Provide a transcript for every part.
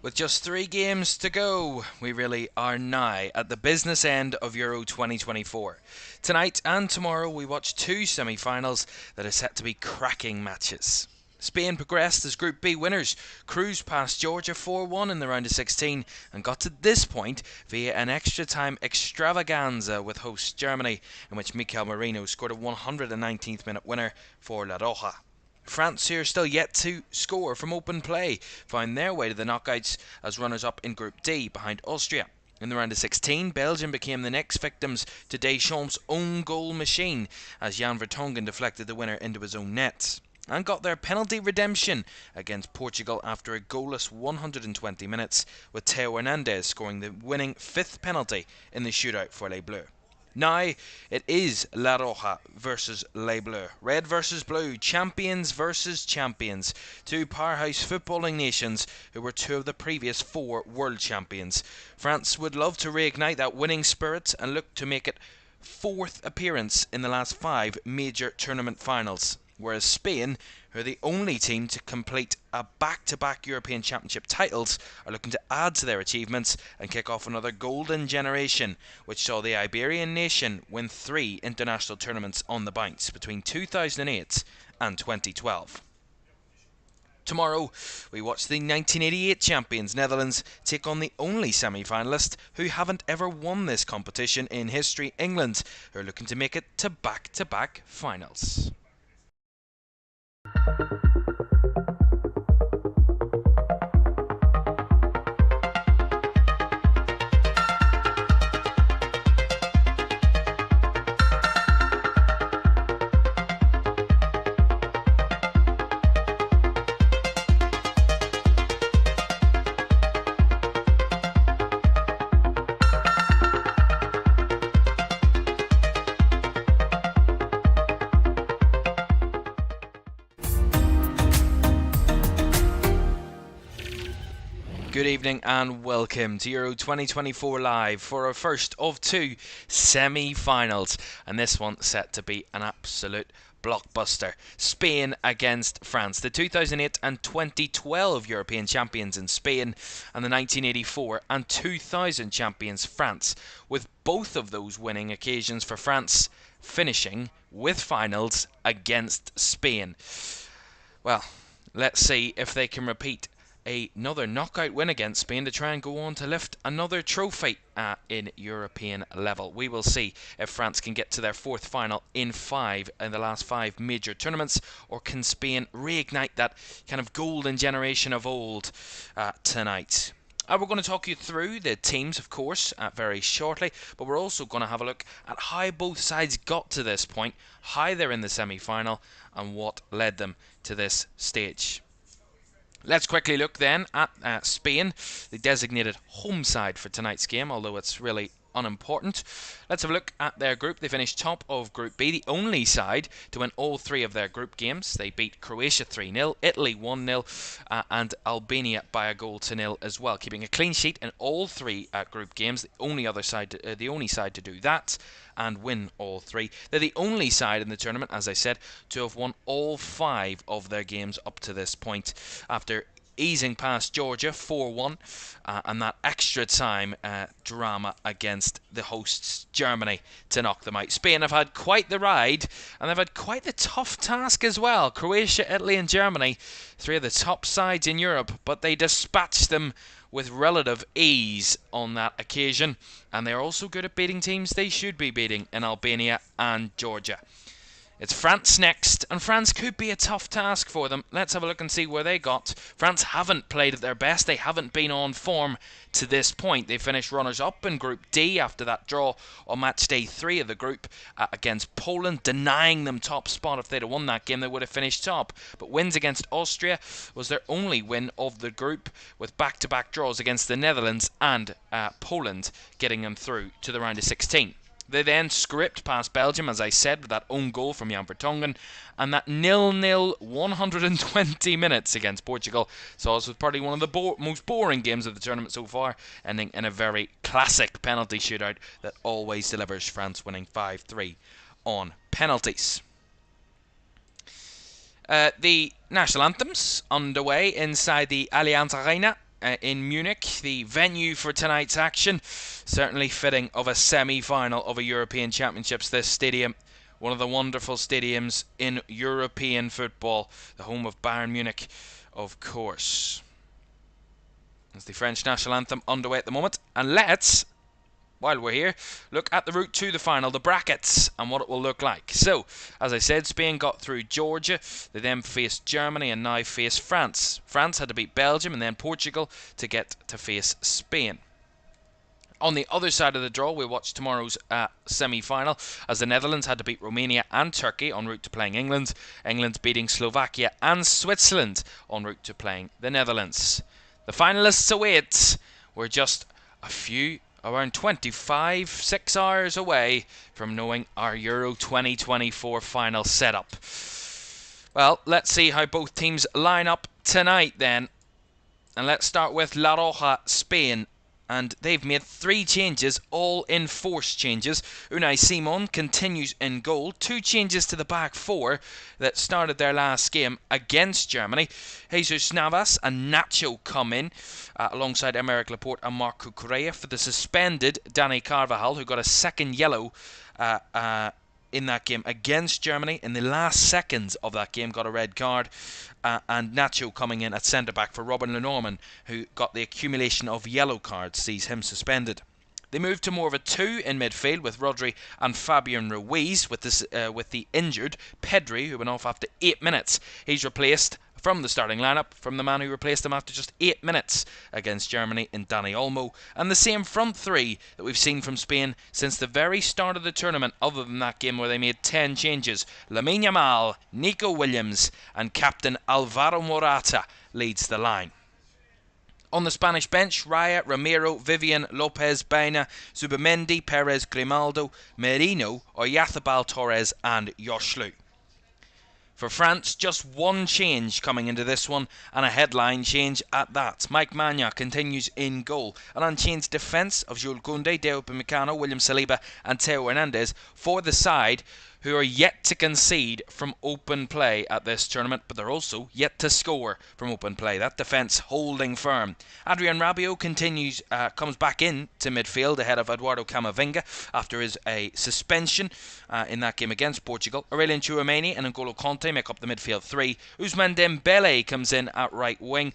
With just 3 games to go, we really are now at the business end of Euro 2024. Tonight and tomorrow we watch 2 semi-finals that are set to be cracking matches. Spain progressed as Group B winners, cruised past Georgia 4-1 in the round of 16 and got to this point via an extra time extravaganza with host Germany, in which Mikel Merino scored a 119th minute winner for La Roja. France, who are still yet to score from open play, found their way to the knockouts as runners-up in Group D behind Austria. In the round of 16, Belgium became the next victims to Deschamps' own goal machine as Jan Vertonghen deflected the winner into his own nets, and got their penalty redemption against Portugal after a goalless 120 minutes, with Theo Hernandez scoring the winning 5th penalty in the shootout for Les Bleus. Now, it is La Roja versus Les Bleus. Red versus blue. Champions versus champions. 2 powerhouse footballing nations who were 2 of the previous 4 world champions. France would love to reignite that winning spirit and look to make it 4th appearance in the last 5 major tournament finals. Whereas Spain, who are the only team to complete a back-to-back European Championship titles, are looking to add to their achievements and kick off another golden generation, which saw the Iberian nation win 3 international tournaments on the bounce between 2008 and 2012. Tomorrow, we watch the 1988 champions Netherlands take on the only semi-finalist who haven't ever won this competition in history, England, who are looking to make it to back-to-back finals. Good evening and welcome to Euro 2024 Live for our first of 2 semi-finals, and this one set to be an absolute blockbuster. Spain against France, the 2008 and 2012 European champions in Spain, and the 1984 and 2000 champions France, with both of those winning occasions for France finishing with finals against Spain. Well, let's see if they can repeat another knockout win against Spain to try and go on to lift another trophy in European level. We will see if France can get to their 4th final in the last 5 major tournaments, or can Spain reignite that kind of golden generation of old tonight. We're going to talk you through the teams, of course, very shortly, but we're also going to have a look at how both sides got to this point, how they're in the semi-final, and what led them to this stage. Let's quickly look then at Spain, the designated home side for tonight's game, although it's really unimportant. Let's have a look at their group. They finished top of Group B, the only side to win all 3 of their group games. They beat Croatia 3-0, Italy 1-0, and Albania by a goal to 0 as well, keeping a clean sheet in all 3 group games. The only side to do that and win all 3. They're the only side in the tournament, as I said, to have won all 5 of their games up to this point, after easing past Georgia 4-1 and that extra time drama against the hosts Germany to knock them out. Spain have had quite the ride, and they've had quite the tough task as well. Croatia, Italy and Germany, 3 of the top sides in Europe, but they dispatched them with relative ease on that occasion, and they're also good at beating teams they should be beating in Albania and Georgia. It's France next, and France could be a tough task for them. Let's have a look and see where they got. France haven't played at their best. They haven't been on form to this point. They finished runners-up in Group D after that draw on match day 3 of the group against Poland, denying them top spot. If they'd have won that game, they would have finished top. But wins against Austria was their only win of the group, with back-to-back draws against the Netherlands and Poland, getting them through to the round of 16. They then script past Belgium, as I said, with that own goal from Jan Vertonghen, and that 0-0 120 minutes against Portugal saw us with probably one of the most boring games of the tournament so far, ending in a very classic penalty shootout that always delivers, France winning 5-3 on penalties. The national anthems underway inside the Allianz Arena in Munich, the venue for tonight's action. Certainly fitting of a semi-final of a European Championships, this stadium. One of the wonderful stadiums in European football. The home of Bayern Munich, of course. As the French national anthem underway at the moment. And let's, while we're here, look at the route to the final, the brackets, and what it will look like. So, as I said, Spain got through Georgia. They then faced Germany and now face France. France had to beat Belgium and then Portugal to get to face Spain. On the other side of the draw, we watched tomorrow's semi-final, as the Netherlands had to beat Romania and Turkey en route to playing England. England's beating Slovakia and Switzerland en route to playing the Netherlands. The finalists await. We're just around 6 hours away from knowing our Euro 2024 final setup. Well, let's see how both teams line up tonight then. And let's start with La Roja, Spain. And they've made 3 changes, all enforced changes. Unai Simon continues in goal. 2 changes to the back 4 that started their last game against Germany. Jesus Navas and Nacho come in alongside Emerick Laporte and Marco Correa for the suspended Dani Carvajal, who got a second yellow in that game against Germany. In the last seconds of that game, got a red card. And Nacho coming in at centre-back for Robin Lenormand, who got the accumulation of yellow cards, sees him suspended. They moved to more of a 2 in midfield with Rodri and Fabian Ruiz, with the injured Pedri, who went off after 8 minutes. He's replaced from the starting lineup from the man who replaced him after just 8 minutes against Germany in Dani Olmo. And the same front 3 that we've seen from Spain since the very start of the tournament, other than that game where they made 10 changes. Lamine Yamal, Nico Williams and captain Alvaro Morata leads the line. On the Spanish bench, Raya, Romero, Vivian, Lopez, Baena, Zubimendi, Perez, Grimaldo, Merino, Oyarzabal, Torres and Joselu. For France, just 1 change coming into this one, and a headline change at that. Mike Maignan continues in goal. An unchanged defence of Jules Koundé, Deo Upamecano, William Saliba and Theo Hernandez for the side, who are yet to concede from open play at this tournament, but they're also yet to score from open play. That defence holding firm. Adrien Rabiot comes back in to midfield ahead of Eduardo Camavinga after his suspension in that game against Portugal. Aurelien Tchouameni and N'Golo Kanté make up the midfield 3. Ousmane Dembele comes in at right wing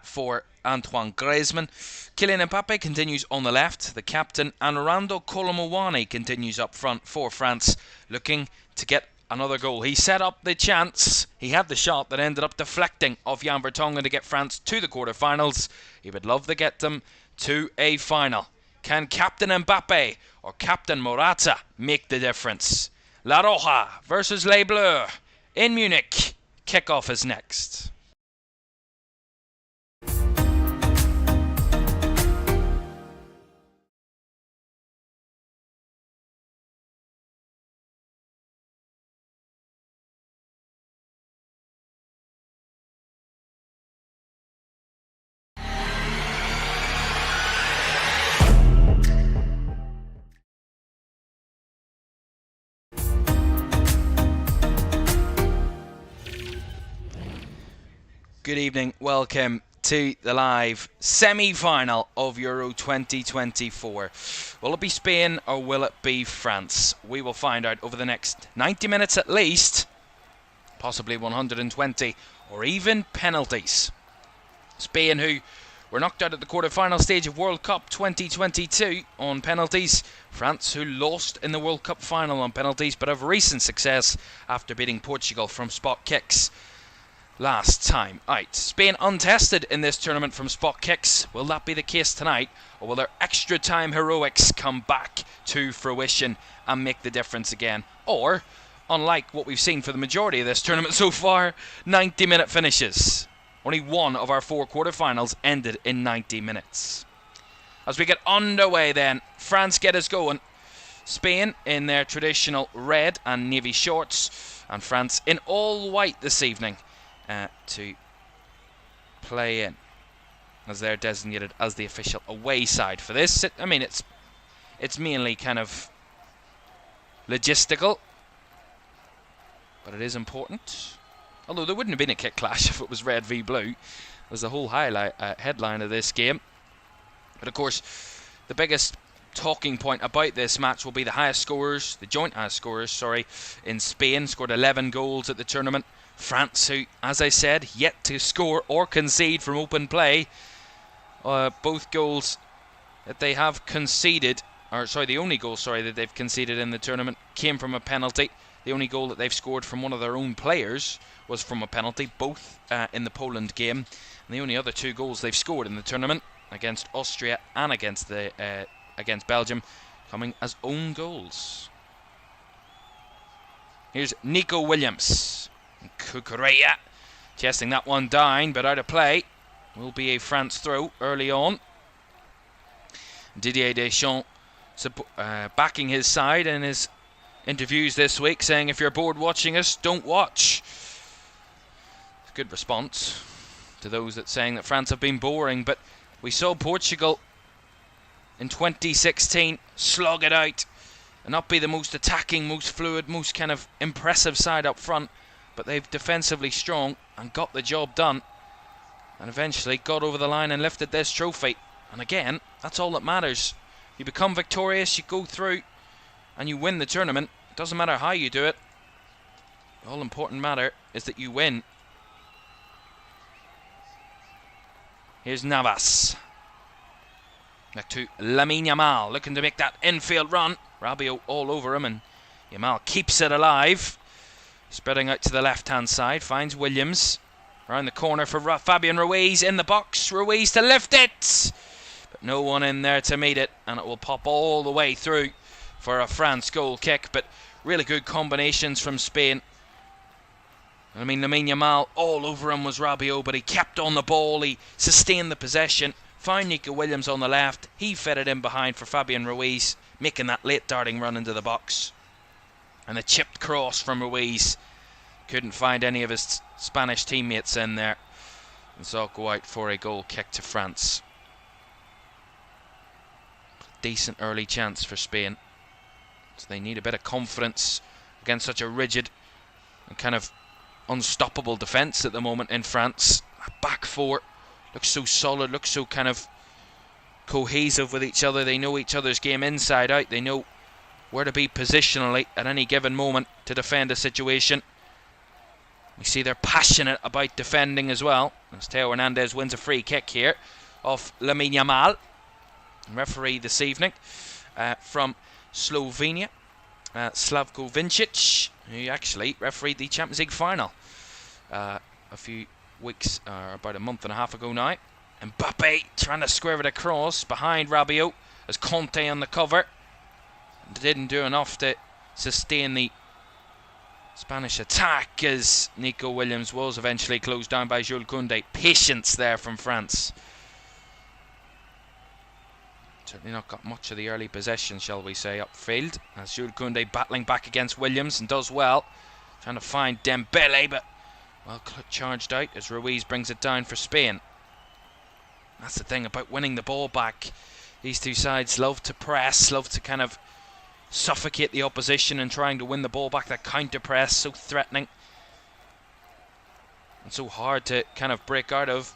for Antoine Griezmann. Kylian Mbappe continues on the left, the captain, and Randal Kolo Muani continues up front for France, looking to get another goal. He set up the chance, he had the shot that ended up deflecting off Jan Vertonghen to get France to the quarterfinals. He would love to get them to a final. Can Captain Mbappe or Captain Morata make the difference? La Roja versus Les Bleus in Munich. Kickoff is next. Good evening, welcome to the live semi-final of Euro 2024. Will it be Spain or will it be France? We will find out over the next 90 minutes at least, possibly 120, or even penalties. Spain, who were knocked out at the quarter-final stage of World Cup 2022 on penalties. France, who lost in the World Cup final on penalties, but have recent success after beating Portugal from spot kicks last time out. Spain untested in this tournament from spot kicks. Will that be the case tonight, or will their extra time heroics come back to fruition and make the difference again? Or, unlike what we've seen for the majority of this tournament so far, 90-minute finishes. Only one of our 4 quarterfinals ended in 90 minutes. As we get underway then, France get us going. Spain in their traditional red and navy shorts, and France in all white this evening to play in, as they're designated as the official away side for this. I mean, it's mainly kind of logistical, but it is important. Although there wouldn't have been a kick clash if it was red v blue. It was the whole headline of this game. But of course, the biggest talking point about this match will be the highest scorers, the joint highest scorers, sorry, in Spain. Scored 11 goals at the tournament. France, who, as I said, yet to score or concede from open play. Both goals that they have conceded, or sorry, the only goal, that they've conceded in the tournament came from a penalty. The only goal that they've scored from one of their own players was from a penalty, both in the Poland game. And the only other 2 goals they've scored in the tournament, against Austria and against Belgium, coming as own goals. Here's Nico Williams. Cucurella chesting that one down, but out of play. Will be a France throw early on. Didier Deschamps backing his side in his interviews this week, saying if you're bored watching us, don't watch. Good response to those that saying that France have been boring, but we saw Portugal in 2016 slog it out and not be the most attacking, most fluid, most kind of impressive side up front, but they've defensively strong and got the job done, and eventually got over the line and lifted this trophy. And again, that's all that matters. You become victorious, you go through and you win the tournament. It doesn't matter how you do it. The all important matter is that you win. Here's Navas. Back to Lamine Yamal, looking to make that infield run. Rabiot all over him, and Yamal keeps it alive. Spreading out to the left-hand side, finds Williams. Around the corner for Fabian Ruiz in the box. Ruiz to lift it, but no one in there to meet it, and it will pop all the way through for a France goal kick. But really good combinations from Spain. I mean, Lamine Yamal, all over him was Rabiot, but he kept on the ball, he sustained the possession, found Nico Williams on the left, he fed it in behind for Fabian Ruiz, making that late darting run into the box. And the chipped cross from Ruiz, couldn't find any of his Spanish teammates in there, and saw it go out for a goal kick to France. Decent early chance for Spain, so they need a bit of confidence against such a rigid and kind of unstoppable defence at the moment in France. Back 4 looks so solid, looks so kind of cohesive with each other. They know each other's game inside out. They know where to be positionally at any given moment to defend a situation. We see they're passionate about defending as well, as Theo Hernandez wins a free kick here off Lamine Yamal. Referee this evening from Slovenia, Slavko Vincic, who actually refereed the Champions League final a few weeks, about a month and a half ago now. Mbappe trying to square it across behind Rabiot as Conte on the cover. Didn't do enough to sustain the Spanish attack, as Nico Williams was eventually closed down by Jules Koundé. Patience there from France. Certainly not got much of the early possession, shall we say, upfield, as Jules Koundé battling back against Williams and does well. Trying to find Dembele, but well charged out as Ruiz brings it down for Spain. That's the thing about winning the ball back. These two sides love to press, love to kind of suffocate the opposition and trying to win the ball back. That counter press, so threatening and so hard to kind of break out of.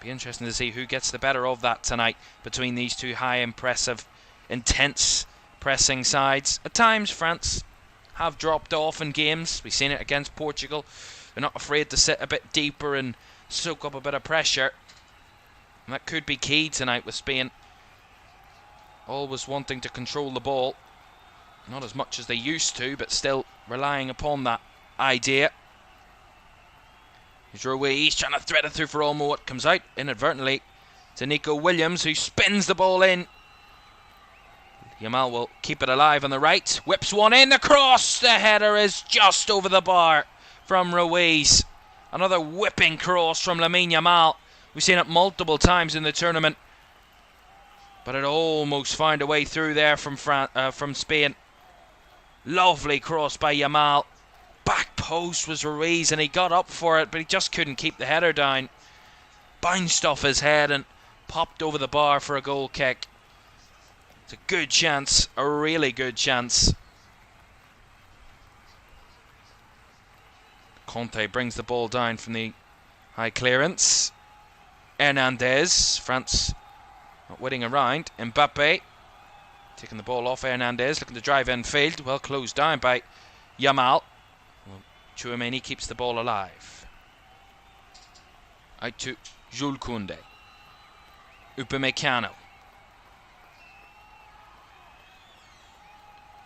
Be interesting to see who gets the better of that tonight between these two high, impressive, intense pressing sides. At times France have dropped off in games. We've seen it against Portugal. They're not afraid to sit a bit deeper and soak up a bit of pressure. And that could be key tonight with Spain. Always wanting to control the ball. Not as much as they used to, but still relying upon that idea. Here's Ruiz trying to thread it through for Olmo. It comes out inadvertently to Nico Williams, who spins the ball in. Yamal will keep it alive on the right. Whips one in, the cross. The header is just over the bar from Ruiz. Another whipping cross from Lamine Yamal. We've seen it multiple times in the tournament. But it almost found a way through there from Spain. Lovely cross by Yamal. Back post was Ruiz and he got up for it, but he just couldn't keep the header down. Bounced off his head and popped over the bar for a goal kick. It's a good chance, a really good chance. Conte brings the ball down from the high clearance. Hernandez, France not waiting around. Mbappe taking the ball off Hernandez, looking to drive infield. Well closed down by Yamal. Well, Tchouaméni keeps the ball alive. Out to Jules Koundé. Upamecano.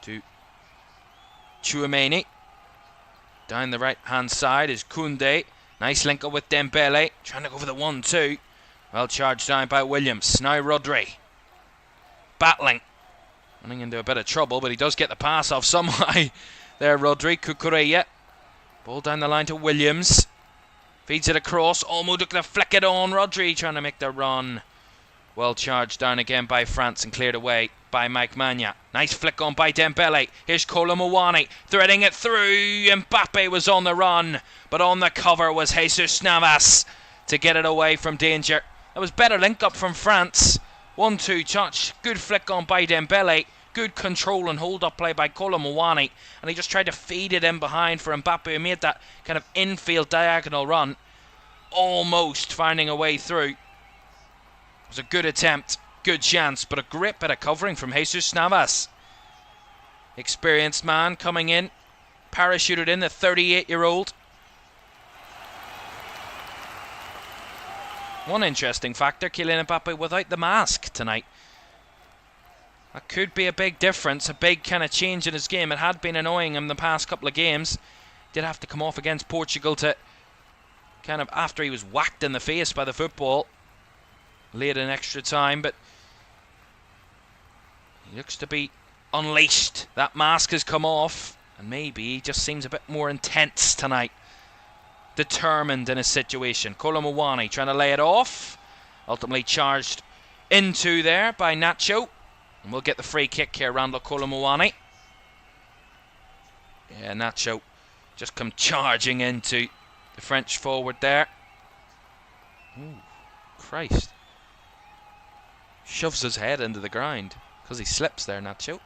To Tchouaméni. Down the right hand side is Koundé. Nice link up with Dembele. Trying to go for the 1-2. Well charged down by Williams. Now Rodri. Battling. Running into a bit of trouble, but he does get the pass off somehow. There Rodri. Cucurella. Ball down the line to Williams. Feeds it across. Olmo looking to flick it on. Rodri trying to make the run. Well charged down again by France and cleared away by Mike Maignan. Nice flick on by Dembele. Here's Kolo Muani threading it through. Mbappe was on the run, but on the cover was Jesus Navas to get it away from danger. That was better link up from France. 1-2 touch. Good flick on by Dembele. Good control and hold up play by Kolo Muani. And he just tried to feed it in behind for Mbappe, who made that kind of infield diagonal run. Almost finding a way through. It was a good attempt, good chance, but a great bit of covering from Jesus Navas. Experienced man coming in, parachuted in, the 38-year-old. One interesting factor, Kylian Mbappe without the mask tonight. That could be a big difference, a big kind of change in his game. It had been annoying him the past couple of games. Did have to come off against Portugal to kind of, after he was whacked in the face by the football, late in extra time, but he looks to be unleashed. That mask has come off, and maybe he just seems a bit more intense tonight. Determined in his situation. Kolo Muani trying to lay it off. Ultimately charged into there by Nacho. And we'll get the free kick here, Randall Kolo Muani. Yeah, Nacho just come charging into the French forward there. Ooh, Christ. Shoves his head into the ground because he slips there, Nacho.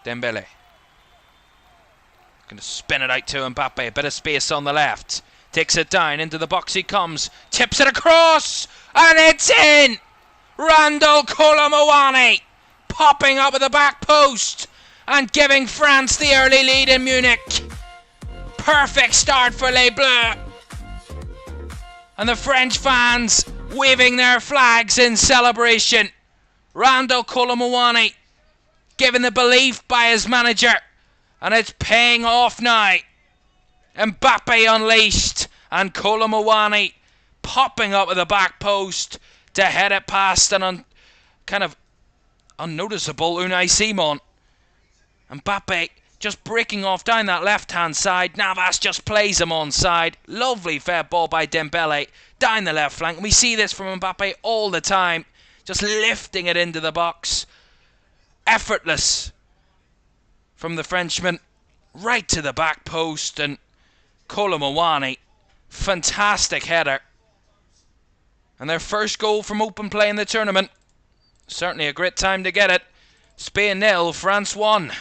Dembele. Going to spin it out to Mbappe. A bit of space on the left. Takes it down. Into the box he comes. Tips it across. And it's in! Randall Kolo Muani popping up at the back post and giving France the early lead in Munich. Perfect start for Les Bleus. And the French fans waving their flags in celebration. Randall Kolo Muani given the belief by his manager, and it's paying off now. Mbappe unleashed, and Kolo Muani popping up at the back post to head it past an kind of unnoticeable Unai Simon. Mbappe just breaking off down that left-hand side. Navas just plays him onside. Lovely fed ball by Dembele down the left flank. We see this from Mbappe all the time, just lifting it into the box. Effortless from the Frenchman right to the back post, and Kolo Muani, fantastic header. And their first goal from open play in the tournament. Certainly a great time to get it. Spain 0, France 1.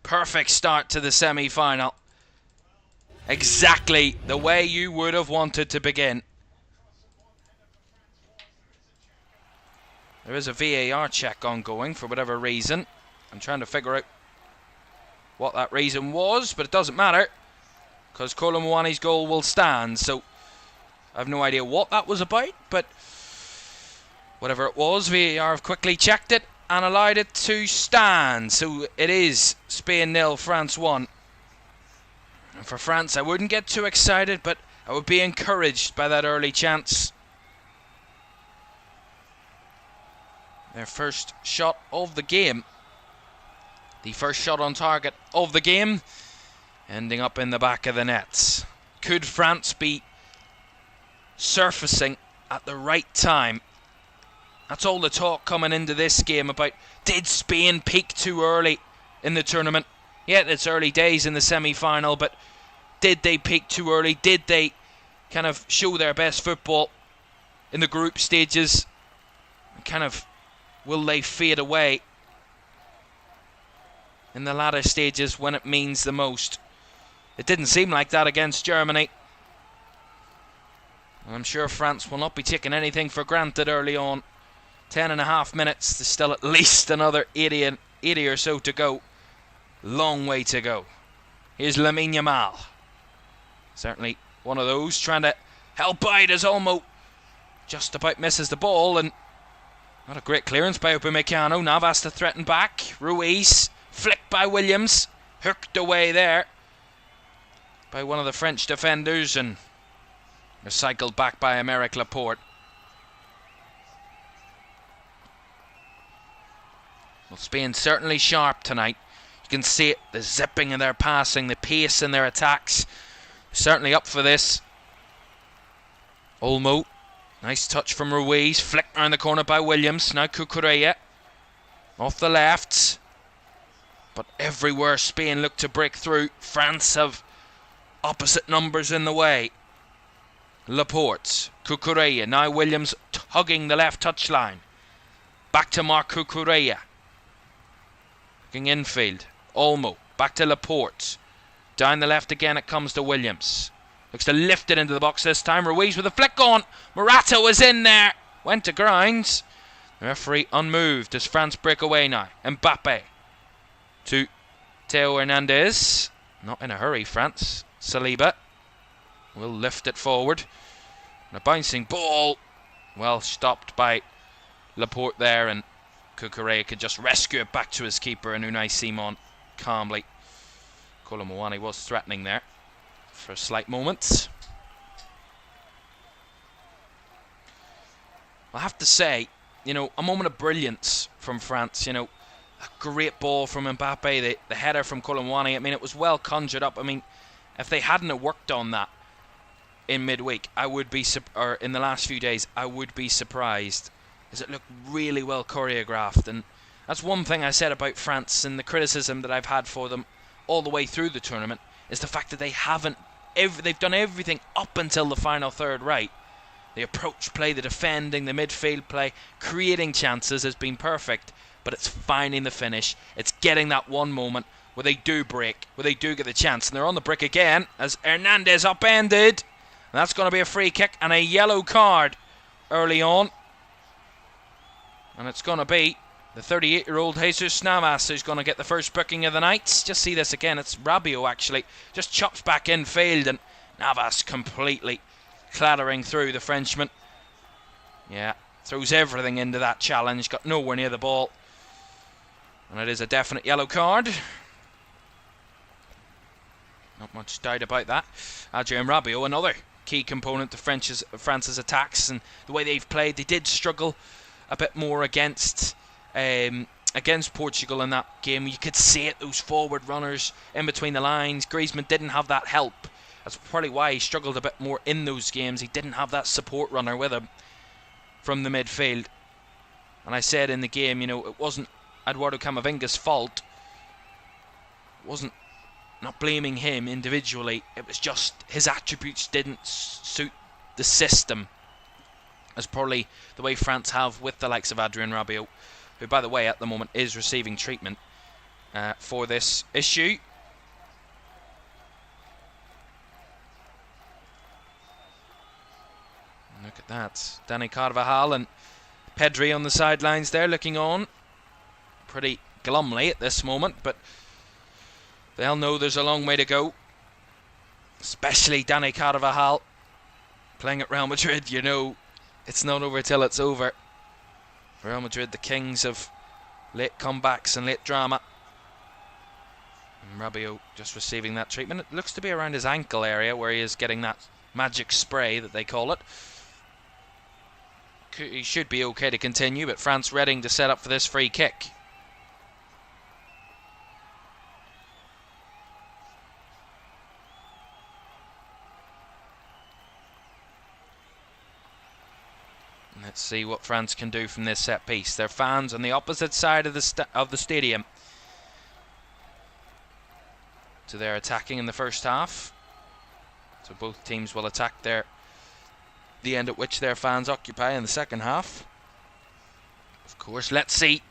Perfect start to the semi-final. Exactly the way you would have wanted to begin. There is a VAR check ongoing for whatever reason. I'm trying to figure out what that reason was, but it doesn't matter, because Kolo Muani's goal will stand. So I have no idea what that was about, but whatever it was, VAR have quickly checked it and allowed it to stand. So it is Spain 0, France 1. And for France, I wouldn't get too excited, but I would be encouraged by that early chance. Their first shot of the game. The first shot on target of the game, ending up in the back of the nets. Could France be surfacing at the right time? That's all the talk coming into this game about, did Spain peak too early in the tournament? Yeah, it's early days in the semi-final, but did they peak too early? Did they kind of show their best football in the group stages? Kind of, will they fade away in the latter stages when it means the most? It didn't seem like that against Germany. I'm sure France will not be taking anything for granted early on. 10.5 minutes, there's still at least another 80 or so to go. Long way to go. Here's Lamine Yamal. Certainly one of those, trying to help out as Olmo just about misses the ball, and not a great clearance by Upamecano. Navas to threaten back. Ruiz, flicked by Williams, hooked away there by one of the French defenders, and recycled back by Aymeric Laporte. Well, Spain certainly sharp tonight. You can see it, the zipping in their passing, the pace in their attacks. Certainly up for this. Olmo, nice touch from Ruiz, flicked around the corner by Williams. Now Cucurella off the left, but everywhere Spain look to break through, France have opposite numbers in the way. Laporte, Cucurella, now Williams tugging the left touchline. Back to Marc Cucurella. Looking infield. Olmo, back to Laporte. Down the left again it comes to Williams. Looks to lift it into the box this time. Ruiz with a flick on. Morata was in there. Went to grounds. The referee unmoved as France break away now. Mbappe to Theo Hernandez. Not in a hurry, France. Saliba will lift it forward. And a bouncing ball. Well stopped by Laporte there, and Cucurella could just rescue it back to his keeper, and Unai Simon calmly. Kolo Muani was threatening there for a slight moment. I have to say, you know, a moment of brilliance from France. You know, a great ball from Mbappe, the header from Kolo Muani. I mean, it was well conjured up. I mean, if they hadn't have worked on that in midweek, I would be, or in the last few days, I would be surprised, as it looked really well choreographed. And that's one thing I said about France, and the criticism that I've had for them all the way through the tournament, is the fact that they haven't, they've done everything up until the final third right. The approach play, the defending, the midfield play, creating chances has been perfect, but it's finding the finish. It's getting that one moment where they do break, where they do get the chance. And they're on the brick again as Hernandez upended. And that's going to be a free kick and a yellow card early on. And it's going to be the 38-year-old Jesus Navas who's going to get the first booking of the night. Just see this again. It's Rabiot actually. Just chops back infield, and Navas completely clattering through the Frenchman. Yeah, throws everything into that challenge. Got nowhere near the ball. And it is a definite yellow card. Not much doubt about that. Adrien Rabiot, another key component to France's attacks, and the way they've played. They did struggle a bit more against Portugal in that game. You could see it, those forward runners in between the lines. Griezmann didn't have that help. That's probably why he struggled a bit more in those games. He didn't have that support runner with him from the midfield. And I said in the game, you know, it wasn't Eduardo Camavinga's fault. It wasn't, not blaming him individually. It was just his attributes didn't suit the system, as probably the way France have with the likes of Adrien Rabiot, who, by the way, at the moment is receiving treatment for this issue. Look at that. Dani Carvajal and Pedri on the sidelines there looking on pretty glumly at this moment, but They'll know there's a long way to go. Especially Dani Carvajal. Playing at Real Madrid, you know, it's not over till it's over. Real Madrid, the kings of late comebacks and late drama. And Rabiot just receiving that treatment. It looks to be around his ankle area where he is getting that magic spray that they call it. He should be okay to continue, but France readying to set up for this free kick. Let's see what France can do from this set piece. Their fans on the opposite side of the stadium. So they're attacking in the first half. So both teams will attack the end at which their fans occupy in the second half. Of course, let's see.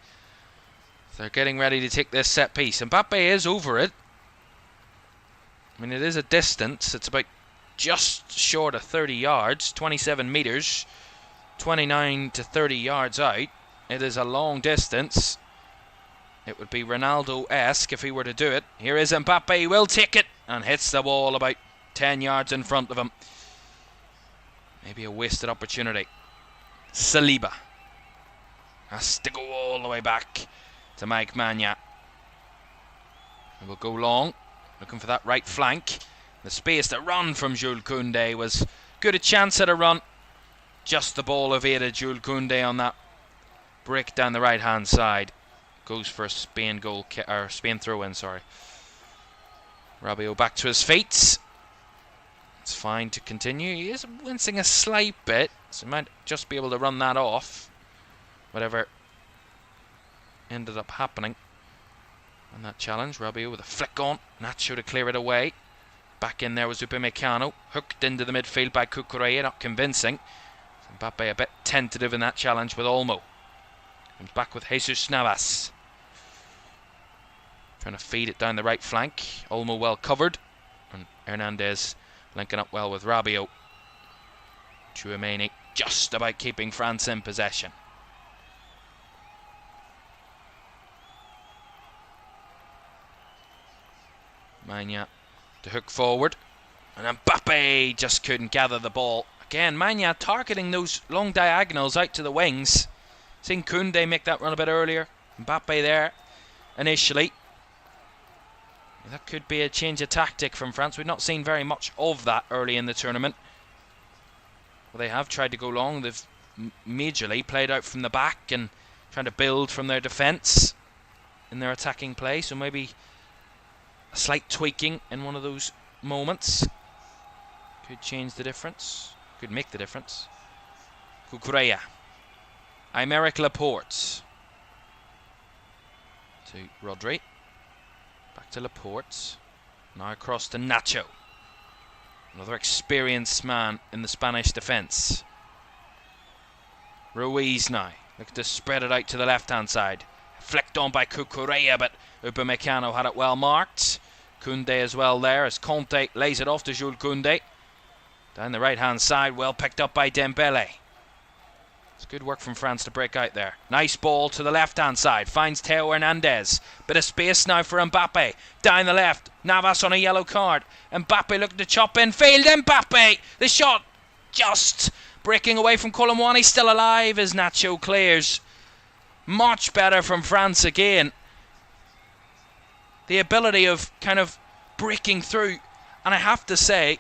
They're getting ready to take this set piece. Mbappe is over it. I mean, it is a distance. It's about just short of 30 yards, 27 metres. 29 to 30 yards out. It is a long distance. It would be Ronaldo-esque if he were to do it. Here is Mbappe, he will take it and hits the wall about 10 yards in front of him. Maybe a wasted opportunity. Saliba has to go all the way back to Mike Maignan. He will go long, looking for that right flank. The space to run from Jules Koundé was good a chance at a run. Just the ball evaded Jules Koundé on that break down the right hand side. Goes for a Spain Spain throw in, sorry. Rabiot back to his feet. It's fine to continue. He is wincing a slight bit, so he might just be able to run that off. Whatever ended up happening on that challenge. Rabiot with a flick on. Nacho to clear it away. Back in there was Upamecano. Hooked into the midfield by Cucurella, not convincing. Mbappe a bit tentative in that challenge with Olmo. Comes back with Jesus Navas. Trying to feed it down the right flank. Olmo well covered. And Hernandez linking up well with Rabiot. Tchouaméni just about keeping France in possession. Maignan to hook forward. And Mbappe just couldn't gather the ball. Again, Maignan targeting those long diagonals out to the wings. Seen Koundé make that run a bit earlier. Mbappe there initially. That could be a change of tactic from France. We've not seen very much of that early in the tournament. Well, they have tried to go long. They've majorly played out from the back and trying to build from their defence in their attacking play. So maybe a slight tweaking in one of those moments could change the difference. Could make the difference. Cucurella. Aymeric Laporte. To Rodri. Back to Laporte. Now across to Nacho. Another experienced man in the Spanish defence. Ruiz now. Looking to spread it out to the left-hand side. Flicked on by Cucurella, but Upamecano had it well marked. Koundé as well there as Conte lays it off to Jules Koundé. Down the right-hand side, well picked up by Dembele. It's good work from France to break out there. Nice ball to the left-hand side. Finds Theo Hernandez. Bit of space now for Mbappe. Down the left. Navas on a yellow card. Mbappe looking to chop in. Failed Mbappe. The shot just breaking away from Colomwani. Still alive as Nacho clears. Much better from France again. The ability of kind of breaking through. And I have to say,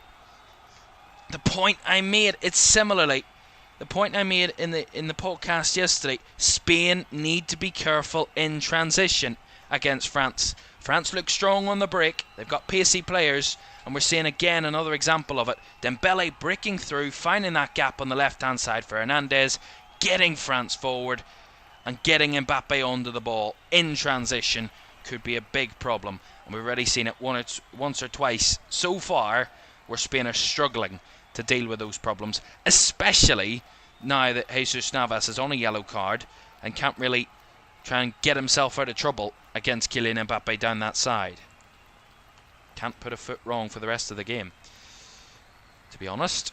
the point I made, it's similarly the point I made in the podcast yesterday. Spain need to be careful in transition against France. France looks strong on the break. They've got pacey players, and we're seeing again another example of it. Dembele breaking through, finding that gap on the left-hand side for Hernandez, getting France forward, and getting Mbappe onto the ball in transition could be a big problem. And we've already seen it once or twice so far, where Spain are struggling to deal with those problems, especially now that Jesus Navas is on a yellow card and can't really try and get himself out of trouble against Kylian Mbappe down that side. Can't put a foot wrong for the rest of the game, to be honest.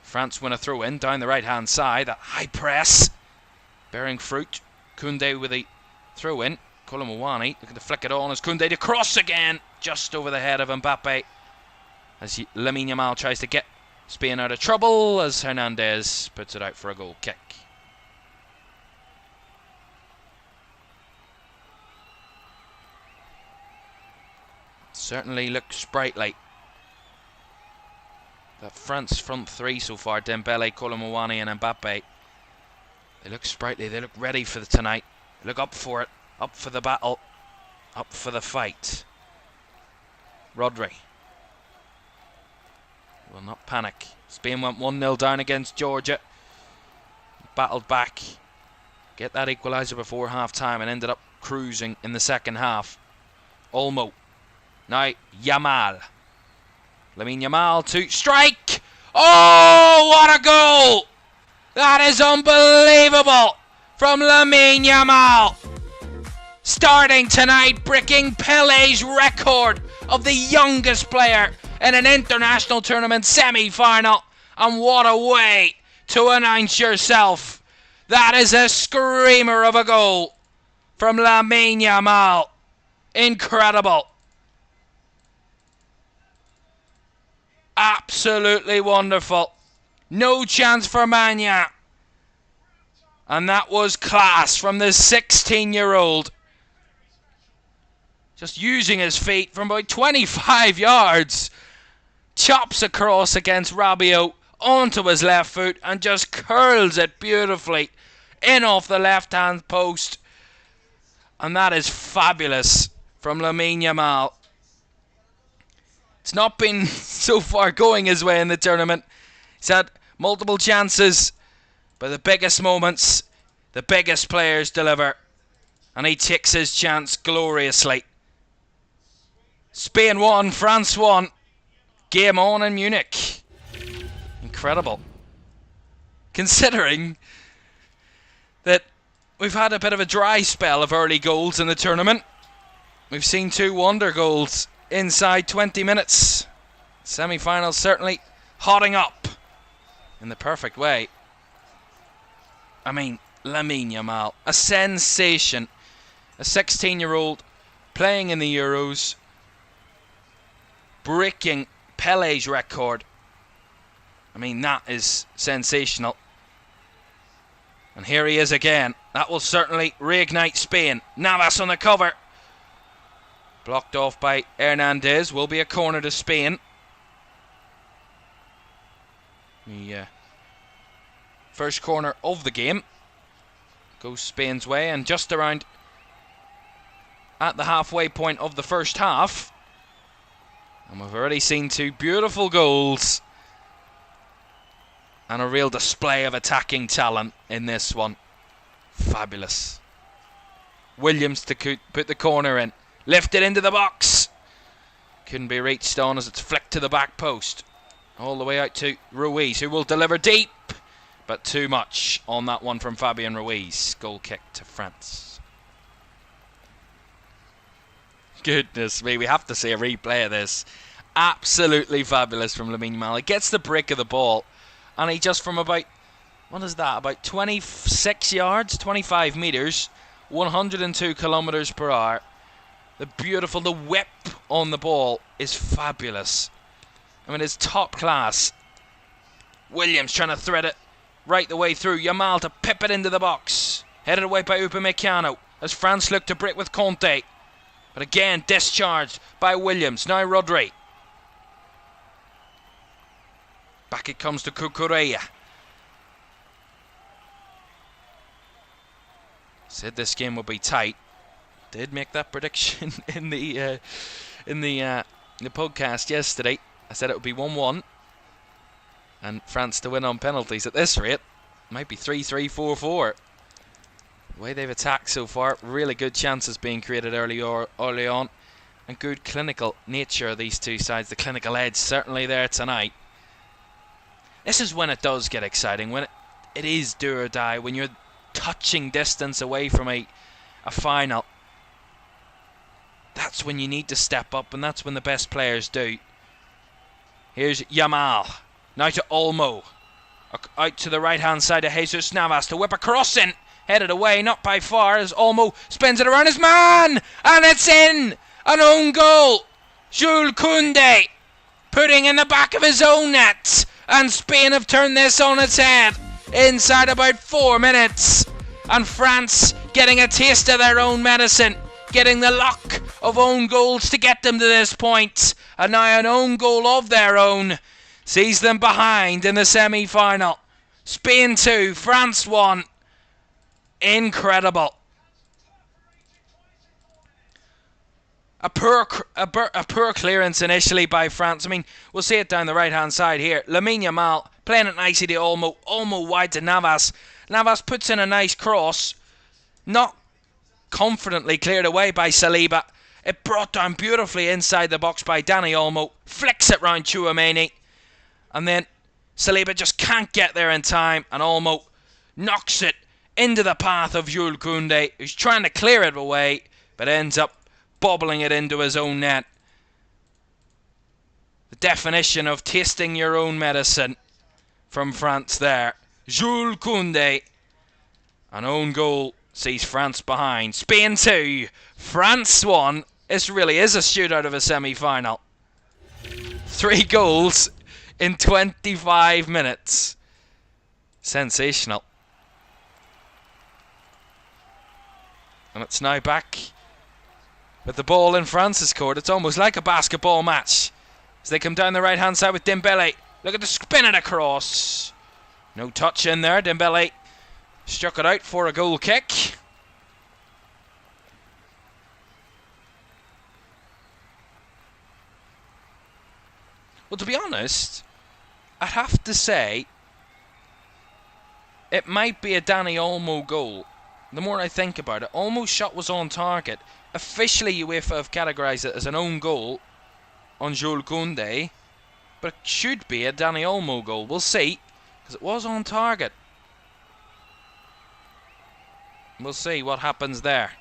France win a throw-in down the right-hand side. That high press bearing fruit. Koundé with a throw-in. Colomwani looking to flick it on as Koundé to cross again. just over the head of Mbappe as Lamine Yamal tries to get Spain out of trouble as Hernandez puts it out for a goal kick. Certainly looks sprightly. That France front three so far, Dembele, Colomouani and Mbappe. They look sprightly, they look ready for tonight. They look up for it, up for the battle, up for the fight. Rodri will not panic. Spain went 1-0 down against Georgia. Battled back. Get that equaliser before half-time and ended up cruising in the second half. Olmo. Now Yamal. Lamine Yamal to strike. Oh, what a goal! That is unbelievable from Lamine Yamal. Starting tonight, breaking Pelé's record of the youngest player in an international tournament semi-final. And what a way to announce yourself. That is a screamer of a goal from Lamine Yamal. Incredible. Absolutely wonderful. No chance for Mania. And that was class from the 16-year-old. Just using his feet from about 25 yards. Chops across against Rabiot onto his left foot and just curls it beautifully in off the left-hand post. And that is fabulous from Lamine Yamal. It's not been so far going his way in the tournament. He's had multiple chances, but the biggest moments, the biggest players deliver. And he takes his chance gloriously. Spain won, France won. Game on in Munich. Incredible. Considering that we've had a bit of a dry spell of early goals in the tournament. We've seen 2 wonder goals inside 20 minutes. Semi-finals certainly hotting up in the perfect way. I mean, Lamine Yamal, a sensation. A 16-year-old playing in the Euros, breaking Pelé's record. I mean, that is sensational. And here he is again. That will certainly reignite Spain. Navas on the cover. Blocked off by Hernandez. Will be a corner to Spain. The first corner of the game goes Spain's way, and just around at the halfway point of the first half. And we've already seen 2 beautiful goals and a real display of attacking talent in this one. Fabulous. Williams to put the corner in. Lifted into the box. Couldn't be reached on as it's flicked to the back post. All the way out to Ruiz, who will deliver deep. But too much on that one from Fabian Ruiz. Goal kick to France. Goodness me, we have to see a replay of this. Absolutely fabulous from Lamine Yamal. He gets the break of the ball, and he just from about, what is that, about 26 yards, 25 metres, 102 kilometres per hour. The whip on the ball is fabulous. I mean, it's top class. Williams trying to thread it right the way through. Yamal to pip it into the box. Headed away by Upamecano as France look to break with Conte. But again, discharged by Williams. Now Rodri. Back it comes to Cucurella. Said this game will be tight. Did make that prediction in the podcast yesterday. I said it would be 1-1. And France to win on penalties. At this rate, might be 3-3, 4-4. The way they've attacked so far, really good chances being created early on, and good clinical nature of these two sides. The clinical edge certainly there tonight. This is when it does get exciting, when it is do or die, when you're touching distance away from a final. That's when you need to step up, and that's when the best players do. Here's Yamal. Now to Olmo. Out to the right-hand side of Jesus Navas to whip a cross in. Headed away, not by far, as Olmo spins it around his man. And it's in! An own goal Jules Koundé putting in the back of his own net. And Spain have turned this on its head inside about 4 minutes. And France getting a taste of their own medicine. Getting the luck of own goals to get them to this point. And now an own goal of their own sees them behind in the semi-final. Spain 2, France 1. Incredible. A poor clearance initially by France. I mean, we'll see it down the right-hand side here. Lamine Yamal playing it nicely to Olmo wide to Navas. Navas puts in a nice cross. Not confidently cleared away by Saliba. It brought down beautifully inside the box by Dani Olmo. Flicks it round Tchouaméni. And then Saliba just can't get there in time. And Olmo knocks it into the path of Jules Koundé, who's trying to clear it away, but ends up bobbling it into his own net. The definition of tasting your own medicine from France there. Jules Koundé. An own goal sees France behind. Spain 2, France 1. This really is a shootout of a semi-final. 3 goals in 25 minutes. Sensational. And it's now back with the ball in France's court. It's almost like a basketball match as they come down the right hand side with Dembele. Look at the spin it across. No touch in there. Dembele struck it out for a goal kick. Well, to be honest, I'd have to say it might be a Dani Olmo goal. The more I think about it, Olmo's shot was on target. Officially, UEFA have categorised it as an own goal on Jules Koundé, but it should be a Dani Olmo goal. We'll see, because it was on target. We'll see what happens there.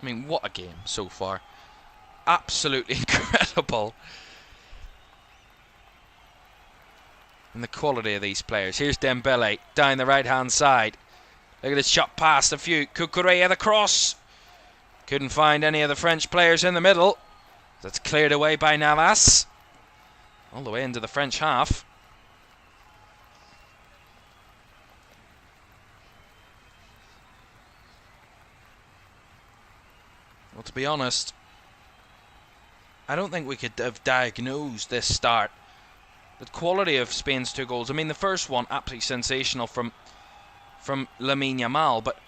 I mean, what a game so far. Absolutely incredible. And the quality of these players. Here's Dembele down the right hand side. Look at his shot past a few. Cucurella the cross. Couldn't find any of the French players in the middle. That's cleared away by Navas. All the way into the French half. Well, to be honest, I don't think we could have diagnosed this start. The quality of Spain's 2 goals. I mean, the first one, absolutely sensational from Lamine Yamal, but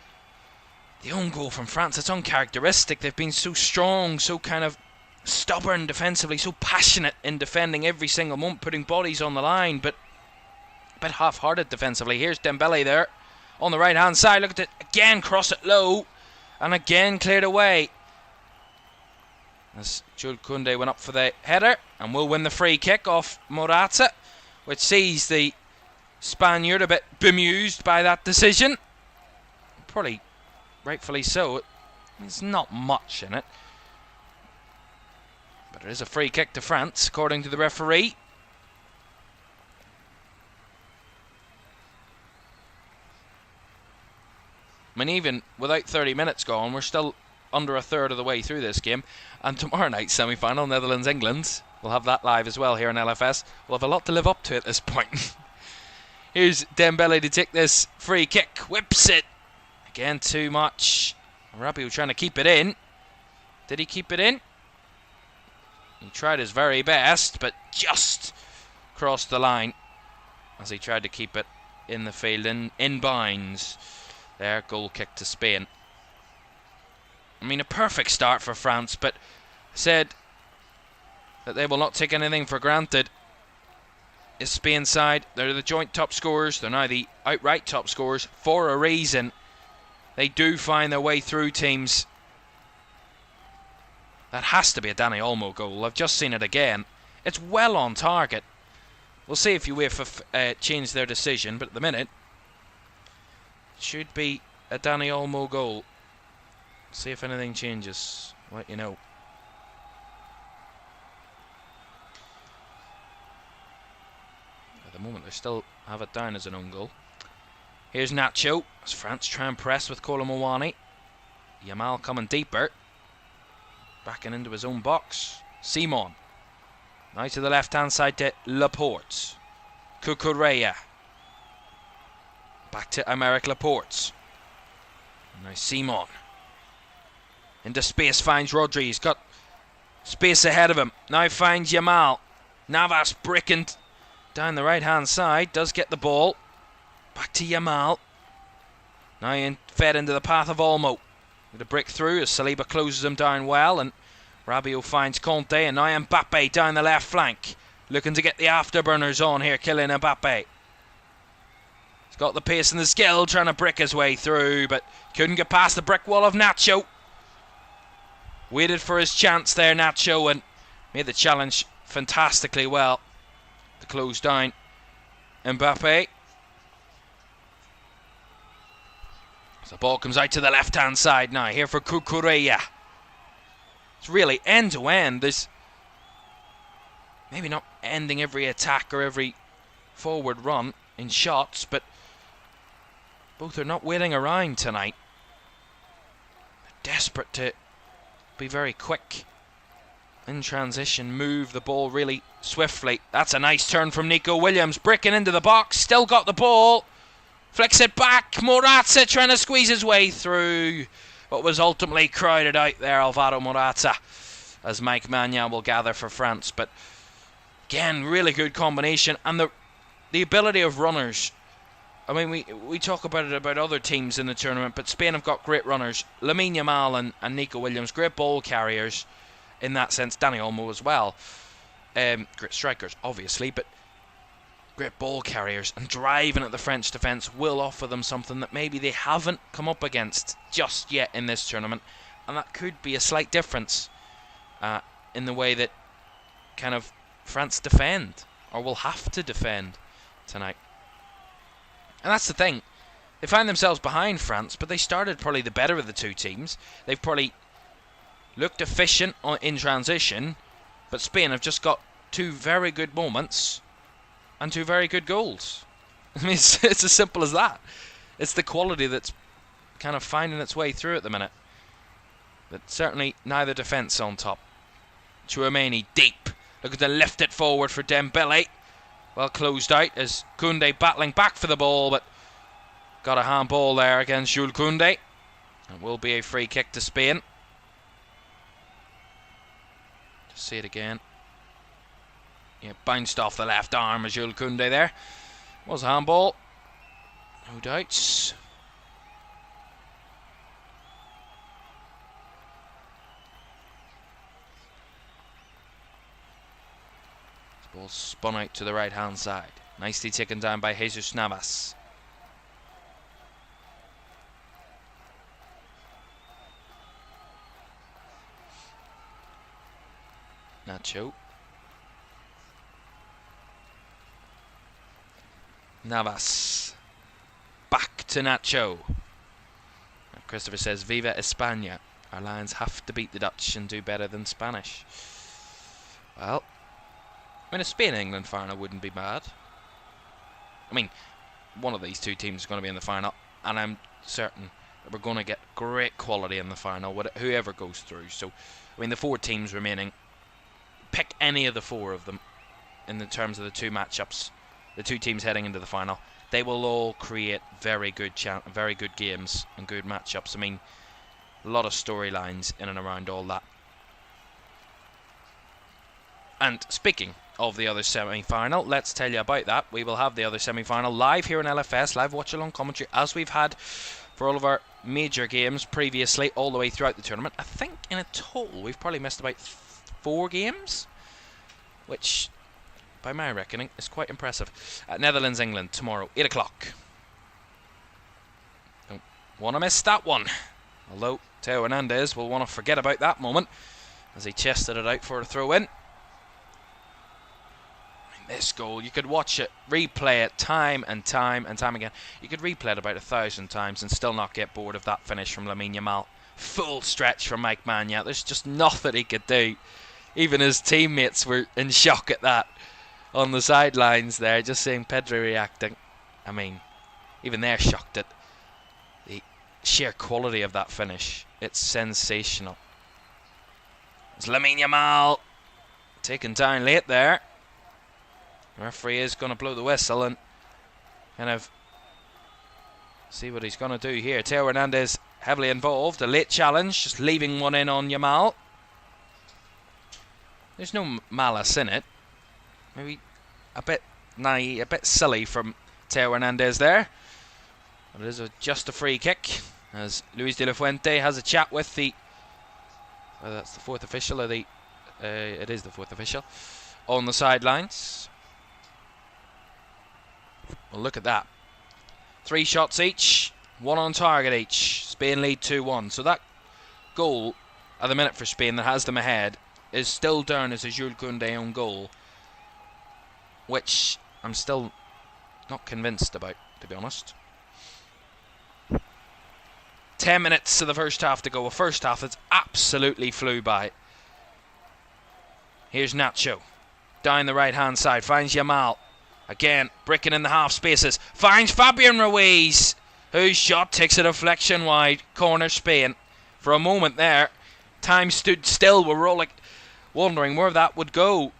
the own goal from France, it's uncharacteristic. They've been so strong, so kind of stubborn defensively, so passionate in defending every single moment, putting bodies on the line, but a bit half-hearted defensively. Here's Dembele there on the right-hand side. Look at it again, cross it low, and again cleared away. As Jules Koundé went up for the header and will win the free kick off Morata, which sees the Spaniard a bit bemused by that decision. Probably rightfully so. There's not much in it. But it is a free kick to France, according to the referee. I mean, even without 30 minutes gone, we're still under a third of the way through this game. And tomorrow night's semi-final, Netherlands-England, we'll have that live as well here on LFS. We'll have a lot to live up to at this point. Here's Dembele to take this free kick. Whips it. Again, too much. Rabiot trying to keep it in. Did he keep it in? He tried his very best, but just crossed the line as he tried to keep it in the field, in bounds. There, goal kick to Spain. I mean, a perfect start for France, but said that they will not take anything for granted. Is Spain side. They're the joint top scorers. They're now the outright top scorers for a reason. They do find their way through teams. That has to be a Dani Olmo goal. I've just seen it again. It's well on target. We'll see if UEFA change their decision, but at the minute, it should be a Dani Olmo goal. See if anything changes. I'll let you know. At the moment, they still have it down as an own goal. Here's Nacho as France try and press with Kolo Muani. Yamal coming deeper. Backing into his own box. Simon. Now to the left-hand side to Laporte. Cucurella. Back to Aymeric Laporte. Now Simon. Into space finds Rodri. He's got space ahead of him. Now finds Yamal. Navas breaking down the right-hand side. Does get the ball. Back to Yamal. Now fed into the path of Olmo. With a break through as Saliba closes him down well. And Rabiot finds Conte. And now Mbappe down the left flank. Looking to get the afterburners on here. Kylian Mbappe. He's got the pace and the skill. Trying to break his way through. But couldn't get past the brick wall of Nacho. Waited for his chance there, Nacho. And made the challenge fantastically well. To close down Mbappe. So the ball comes out to the left-hand side now. Here for Cucurella. It's really end-to-end. There's maybe not ending every attack or every forward run in shots, but both are not waiting around tonight. They're desperate to be very quick. In transition, move the ball really swiftly. That's a nice turn from Nico Williams. Breaking into the box. Still got the ball. Flicks it back. Morata trying to squeeze his way through. But was ultimately crowded out there, Alvaro Morata. As Mike Maignan will gather for France. But again, really good combination. And the ability of runners. I mean, we talk about it about other teams in the tournament. But Spain have got great runners. Lamine Yamal and Nico Williams. Great ball carriers. In that sense, Dani Olmo as well. Great strikers, obviously. But great ball carriers, and driving at the French defence will offer them something that maybe they haven't come up against just yet in this tournament, and that could be a slight difference in the way that kind of France defend, or will have to defend tonight. And that's the thing, they find themselves behind France, but they started probably the better of the two teams. They've probably looked efficient in transition, but Spain have just got two very good moments and two very good goals. I mean, it's as simple as that. It's the quality that's kind of finding its way through at the minute. But certainly neither defence on top. Chouameni deep. Looking to lift it forward for Dembele. Well closed out as Koundé battling back for the ball, but got a handball there against Jules Koundé. It will be a free kick to Spain. Just see it again. Yeah, bounced off the left arm of Jules Koundé there. Was a handball. No doubts. This ball spun out to the right hand side. Nicely taken down by Jesus Navas. Nacho. Navas. Back to Nacho. Christopher says, Viva España. Our Lions have to beat the Dutch and do better than Spanish. Well, I mean, a Spain-England final wouldn't be bad. I mean, one of these two teams is going to be in the final, and I'm certain that we're going to get great quality in the final, whoever goes through. So, I mean, the four teams remaining, pick any of the four of them in the terms of the two matchups. The two teams heading into the final, they will all create very good games and good matchups. I mean, a lot of storylines in and around all that. And speaking of the other semi-final, let's tell you about that. We will have the other semi-final live here in LFS, live watch-along commentary, as we've had for all of our major games previously, all the way throughout the tournament. I think in a total, we've probably missed about 4 games, which, by my reckoning, is quite impressive. Netherlands-England tomorrow, 8 o'clock. Don't want to miss that one. Although Theo Hernandez will want to forget about that moment as he chested it out for a throw-in. This goal, you could watch it, replay it time and time and time again. You could replay it about 1,000 times and still not get bored of that finish from Lamine Yamal. Full stretch from Mike Maignan. There's just nothing he could do. Even his teammates were in shock at that on the sidelines there, just seeing Pedri reacting. I mean, even they're shocked at the sheer quality of that finish. It's sensational. It's Lamine Yamal taken down late there. The referee is going to blow the whistle and kind of see what he's going to do here. Theo Hernandez heavily involved. A late challenge, just leaving one in on Yamal. There's no malice in it. Maybe a bit naive, a bit silly from Theo Hernandez there. But it is just a free kick, as Luis de la Fuente has a chat with the... that's the fourth official, or the... it is the fourth official, on the sidelines. Well, look at that. 3 shots each, 1 on target each. Spain lead 2-1. So that goal at the minute for Spain that has them ahead is still down as a Jules Koundé own goal, which I'm still not convinced about, to be honest. 10 minutes to the first half to go. A first half that's absolutely flew by. Here's Nacho. Down the right hand side. Finds Yamal. Again, bricking in the half spaces. Finds Fabian Ruiz, whose shot takes a deflection wide. Corner Spain. For a moment there, time stood still. We were all like wondering where that would go.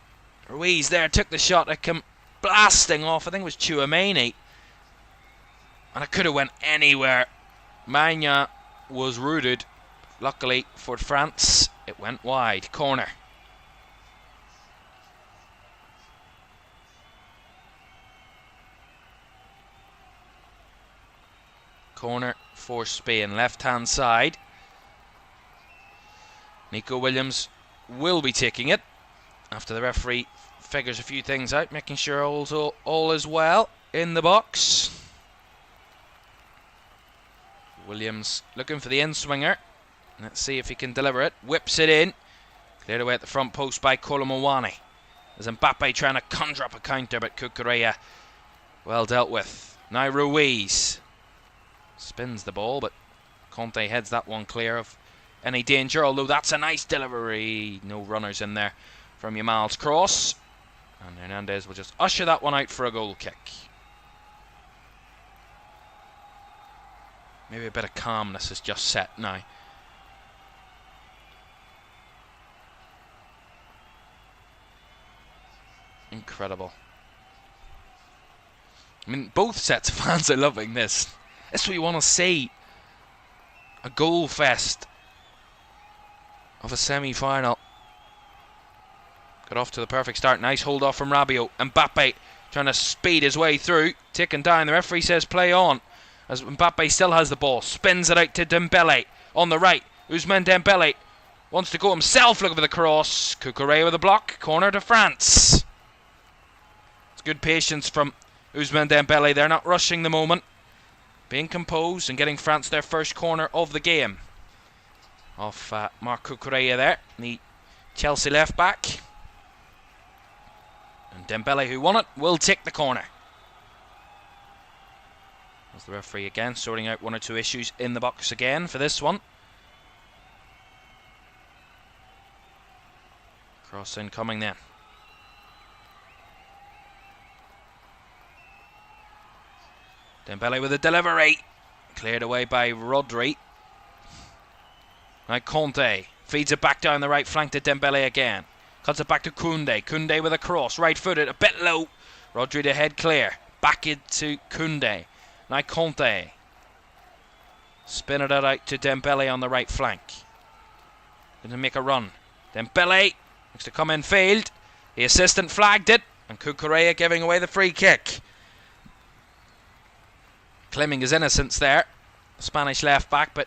Ruiz there took the shot. It came blasting off. I think it was Tchouaméni. And it could have went anywhere. Magna was rooted. Luckily for France, it went wide. Corner. Corner for Spain, left hand side. Nico Williams will be taking it after the referee figures a few things out, making sure all is well in the box. Williams looking for the in-swinger. Let's see if he can deliver it. Whips it in. Cleared away at the front post by Colomowani. There's Mbappe trying to conjure up a counter, but Cucurella well dealt with. Now Ruiz spins the ball, but Conte heads that one clear of any danger, although that's a nice delivery. No runners in there from Yamal's cross. And Hernandez will just usher that one out for a goal kick. Maybe a bit of calmness is just set now. Incredible. I mean, both sets of fans are loving this. That's what you want to see. A goal fest of a semi-final. Got off to the perfect start. Nice hold off from Rabiot. Mbappe trying to speed his way through. Taken down. The referee says play on. As Mbappe still has the ball. Spins it out to Dembele. On the right. Ousmane Dembele wants to go himself. Looking for the cross. Cucurella with a block. Corner to France. It's good patience from Ousmane Dembele. They're not rushing the moment. Being composed and getting France their first corner of the game. Off Marc Cucurella there, the Chelsea left back. And Dembele, who won it, will take the corner. There's the referee again, sorting out 1 or 2 issues in the box again for this one. Cross incoming then. Dembele with a delivery. Cleared away by Rodri. Now Conte feeds it back down the right flank to Dembele again. Cuts it back to Koundé. Koundé with a cross. Right footed. A bit low. Rodri to head clear. Back into Koundé. Now Conte. Spin it out to Dembele on the right flank. Going to make a run. Dembele looks to come in field. The assistant flagged it. And Cucurella giving away the free kick. Claiming his innocence there, Spanish left back, but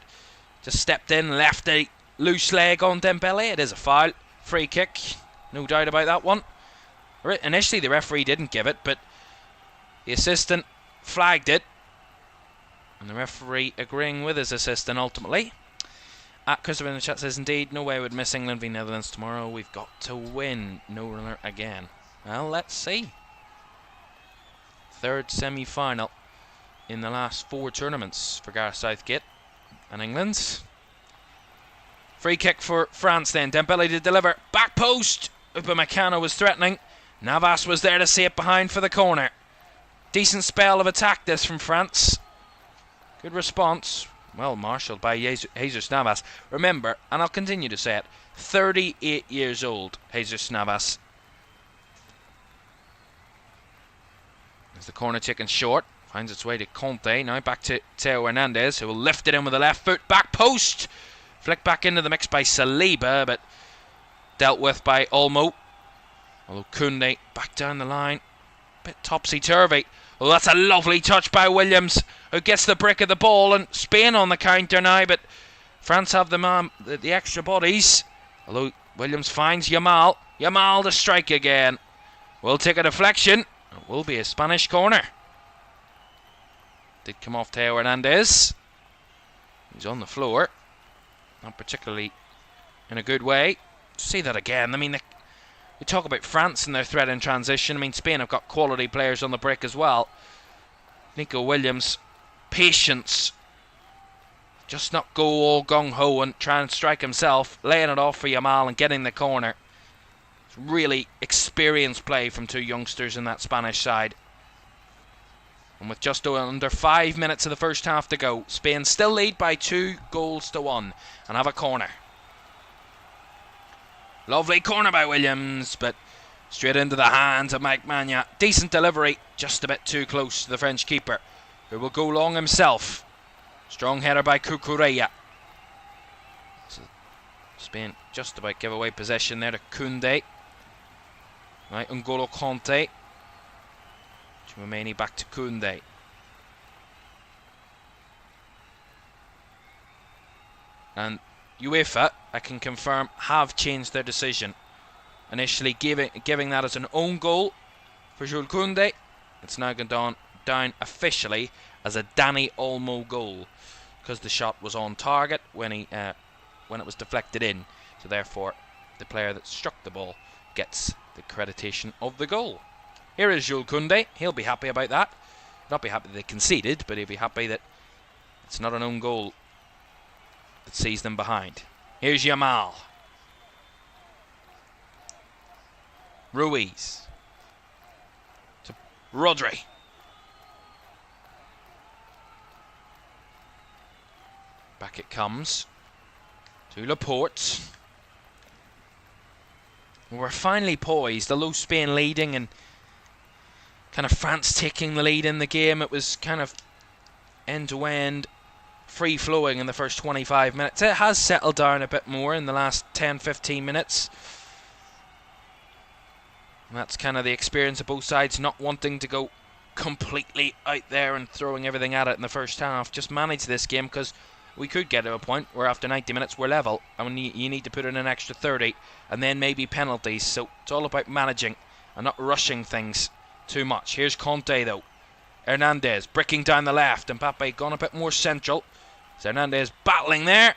just stepped in, left a loose leg on Dembele. It is a foul, free kick, no doubt about that one. Initially the referee didn't give it, but the assistant flagged it, and the referee agreeing with his assistant ultimately. Christopher in the chat says, indeed, no way would miss England v Netherlands tomorrow. We've got to win. No runner again. Well, let's see. Third semi-final in the last 4 tournaments for Gareth Southgate and England. Free kick for France then. Dembele to deliver. Back post. Upamecano was threatening. Navas was there to see it behind for the corner. Decent spell of attack this from France. Good response. well marshalled by Jesus Navas. Remember, and I'll continue to say it, 38 years old, Jesus Navas. As the corner taken short, finds its way to Conte. Now back to Theo Hernandez, who will lift it in with the left foot. Back post! Flicked back into the mix by Saliba, but dealt with by Olmo. Although Koundé back down the line. Bit topsy-turvy. Oh, that's a lovely touch by Williams, who gets the break of the ball, and Spain on the counter now, but France have the extra bodies. Although Williams finds Yamal. Yamal to strike again. Will take a deflection. It will be a Spanish corner. Did come off Theo Hernandez. He's on the floor. Not particularly in a good way. See that again. I mean, we talk about France and their threat in transition. I mean, Spain have got quality players on the break as well. Nico Williams, patience. Just not go all gung-ho and try and strike himself. Laying it off for Yamal and getting the corner. It's really experienced play from two youngsters in that Spanish side. And with just under 5 minutes of the first half to go, Spain still lead by 2-1 and have a corner. Lovely corner by Williams, but straight into the hands of Mike Maignan. Decent delivery, just a bit too close to the French keeper, who will go long himself. Strong header by Cucurella. So Spain just about give away possession there to Koundé. Right, N'Golo Kanté. Tchouaméni back to Koundé. And UEFA, I can confirm, have changed their decision. Initially giving that as an own goal for Jules Koundé. It's now gone down officially as a Dani Olmo goal, because the shot was on target when it was deflected in. So therefore, the player that struck the ball gets the accreditation of the goal. Here is Jules Koundé. He'll be happy about that. Not be happy they conceded, but he'll be happy that it's not an own goal that sees them behind. Here's Yamal. Ruiz. To Rodri. Back it comes to Laporte. We're finally poised, although Spain leading and kind of France taking the lead in the game. It was kind of end-to-end, free-flowing in the first 25 minutes. It has settled down a bit more in the last 10-15 minutes. And that's kind of the experience of both sides, not wanting to go completely out there and throwing everything at it in the first half. Just manage this game, because we could get to a point where after 90 minutes we're level, and you need to put in an extra 30, and then maybe penalties. So it's all about managing and not rushing things too much. Here's Conte though. Hernandez breaking down the left. Mbappe gone a bit more central. So Hernandez battling there,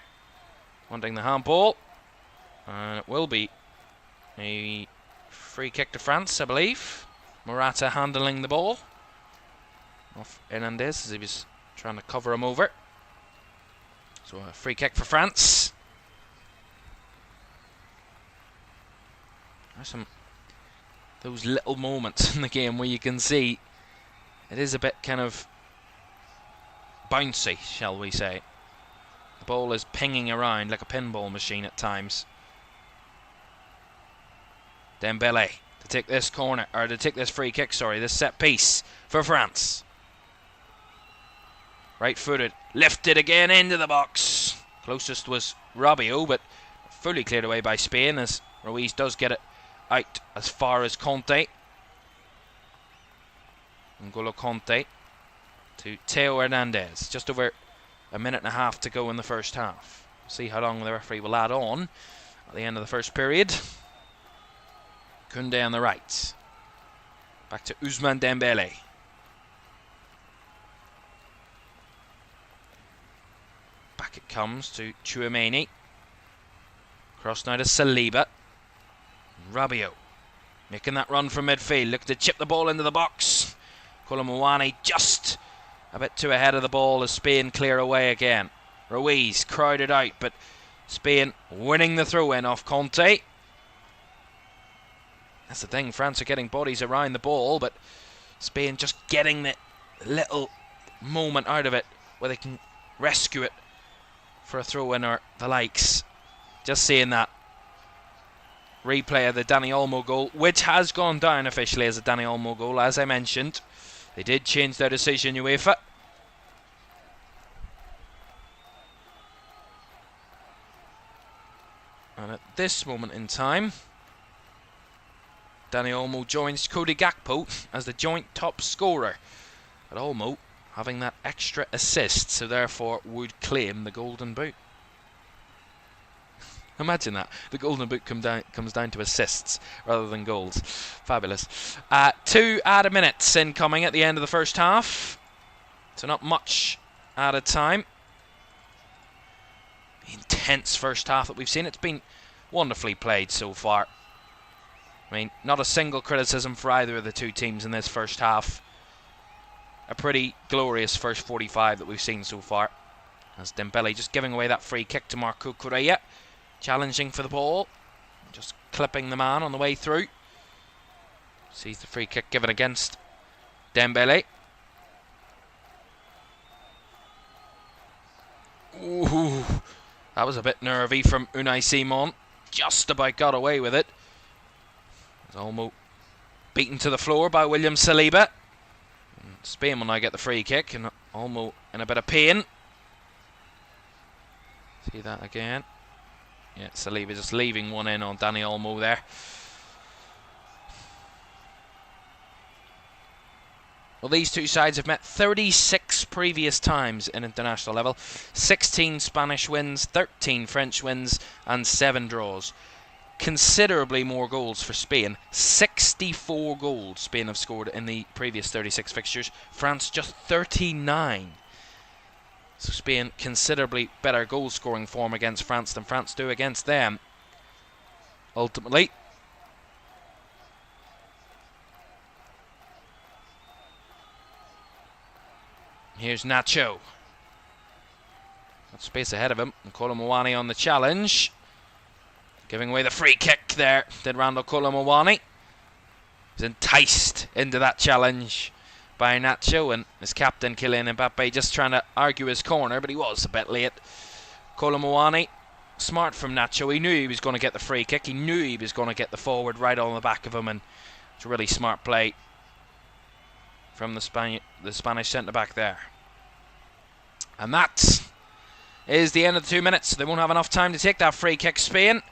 wanting the handball, and it will be a free kick to France, I believe. Morata handling the ball off Hernandez as he was trying to cover him over. So a free kick for France. There's some those little moments in the game where you can see it is a bit kind of bouncy, shall we say. The ball is pinging around like a pinball machine at times. Dembele to take this corner, or to take this free kick, sorry, this set piece for France. Right footed, lifted again into the box. Closest was Rabiot, but fully cleared away by Spain as Ruiz does get it out as far as Conte. N'Golo Kanté to Theo Hernandez. Just over a minute and a half to go in the first half. See how long the referee will add on at the end of the first period. Koundé on the right. Back to Ousmane Dembele. Back it comes to Tchouaméni. Cross now to Saliba. Rabiot making that run from midfield. Looking to chip the ball into the box. Kolo Muani just a bit too ahead of the ball as Spain clear away again. Ruiz crowded out, but Spain winning the throw-in off Conte. That's the thing, France are getting bodies around the ball, but Spain just getting the little moment out of it where they can rescue it for a throw-in or the likes. Just seeing that replay of the Dani Olmo goal, which has gone down officially as a Dani Olmo goal, as I mentioned. They did change their decision, UEFA. And at this moment in time, Dani Olmo joins Cody Gakpo as the joint top scorer. But Olmo having that extra assist, so therefore would claim the golden boot. Imagine that. The golden boot comes down to assists rather than goals. Fabulous. 2 added minutes incoming at the end of the first half. So not much added time. Intense first half that we've seen. It's been wonderfully played so far. I mean, not a single criticism for either of the two teams in this first half. A pretty glorious first 45 that we've seen so far. As Dembele just giving away that free kick to Marco Correa. Challenging for the ball. Just clipping the man on the way through. Sees the free kick given against Dembele. Ooh, that was a bit nervy from Unai Simon. Just about got away with it. Almost beaten to the floor by William Saliba. And Spain will now get the free kick, and Olmo in a bit of pain. See that again. Yeah, Saliba just leaving one in on Dani Olmo there. Well, these two sides have met 36 previous times in international level. 16 Spanish wins, 13 French wins, and 7 draws. Considerably more goals for Spain. 64 goals Spain have scored in the previous 36 fixtures. France just 39. So Spain considerably better goal scoring form against France than France do against them. Ultimately. Here's Nacho. Got space ahead of him. N'Golo Muani on the challenge. Giving away the free kick there, did Randall N'Golo Muani. He's enticed into that challenge by Nacho, and his captain Kylian Mbappe just trying to argue his corner, but he was a bit late. N'Golo Muani, smart from Nacho. He knew he was going to get the free kick. He knew he was going to get the forward right on the back of him, and it's a really smart play from the Spanish centre-back there. And that is the end of the 2 minutes. They won't have enough time to take that free kick, Spain.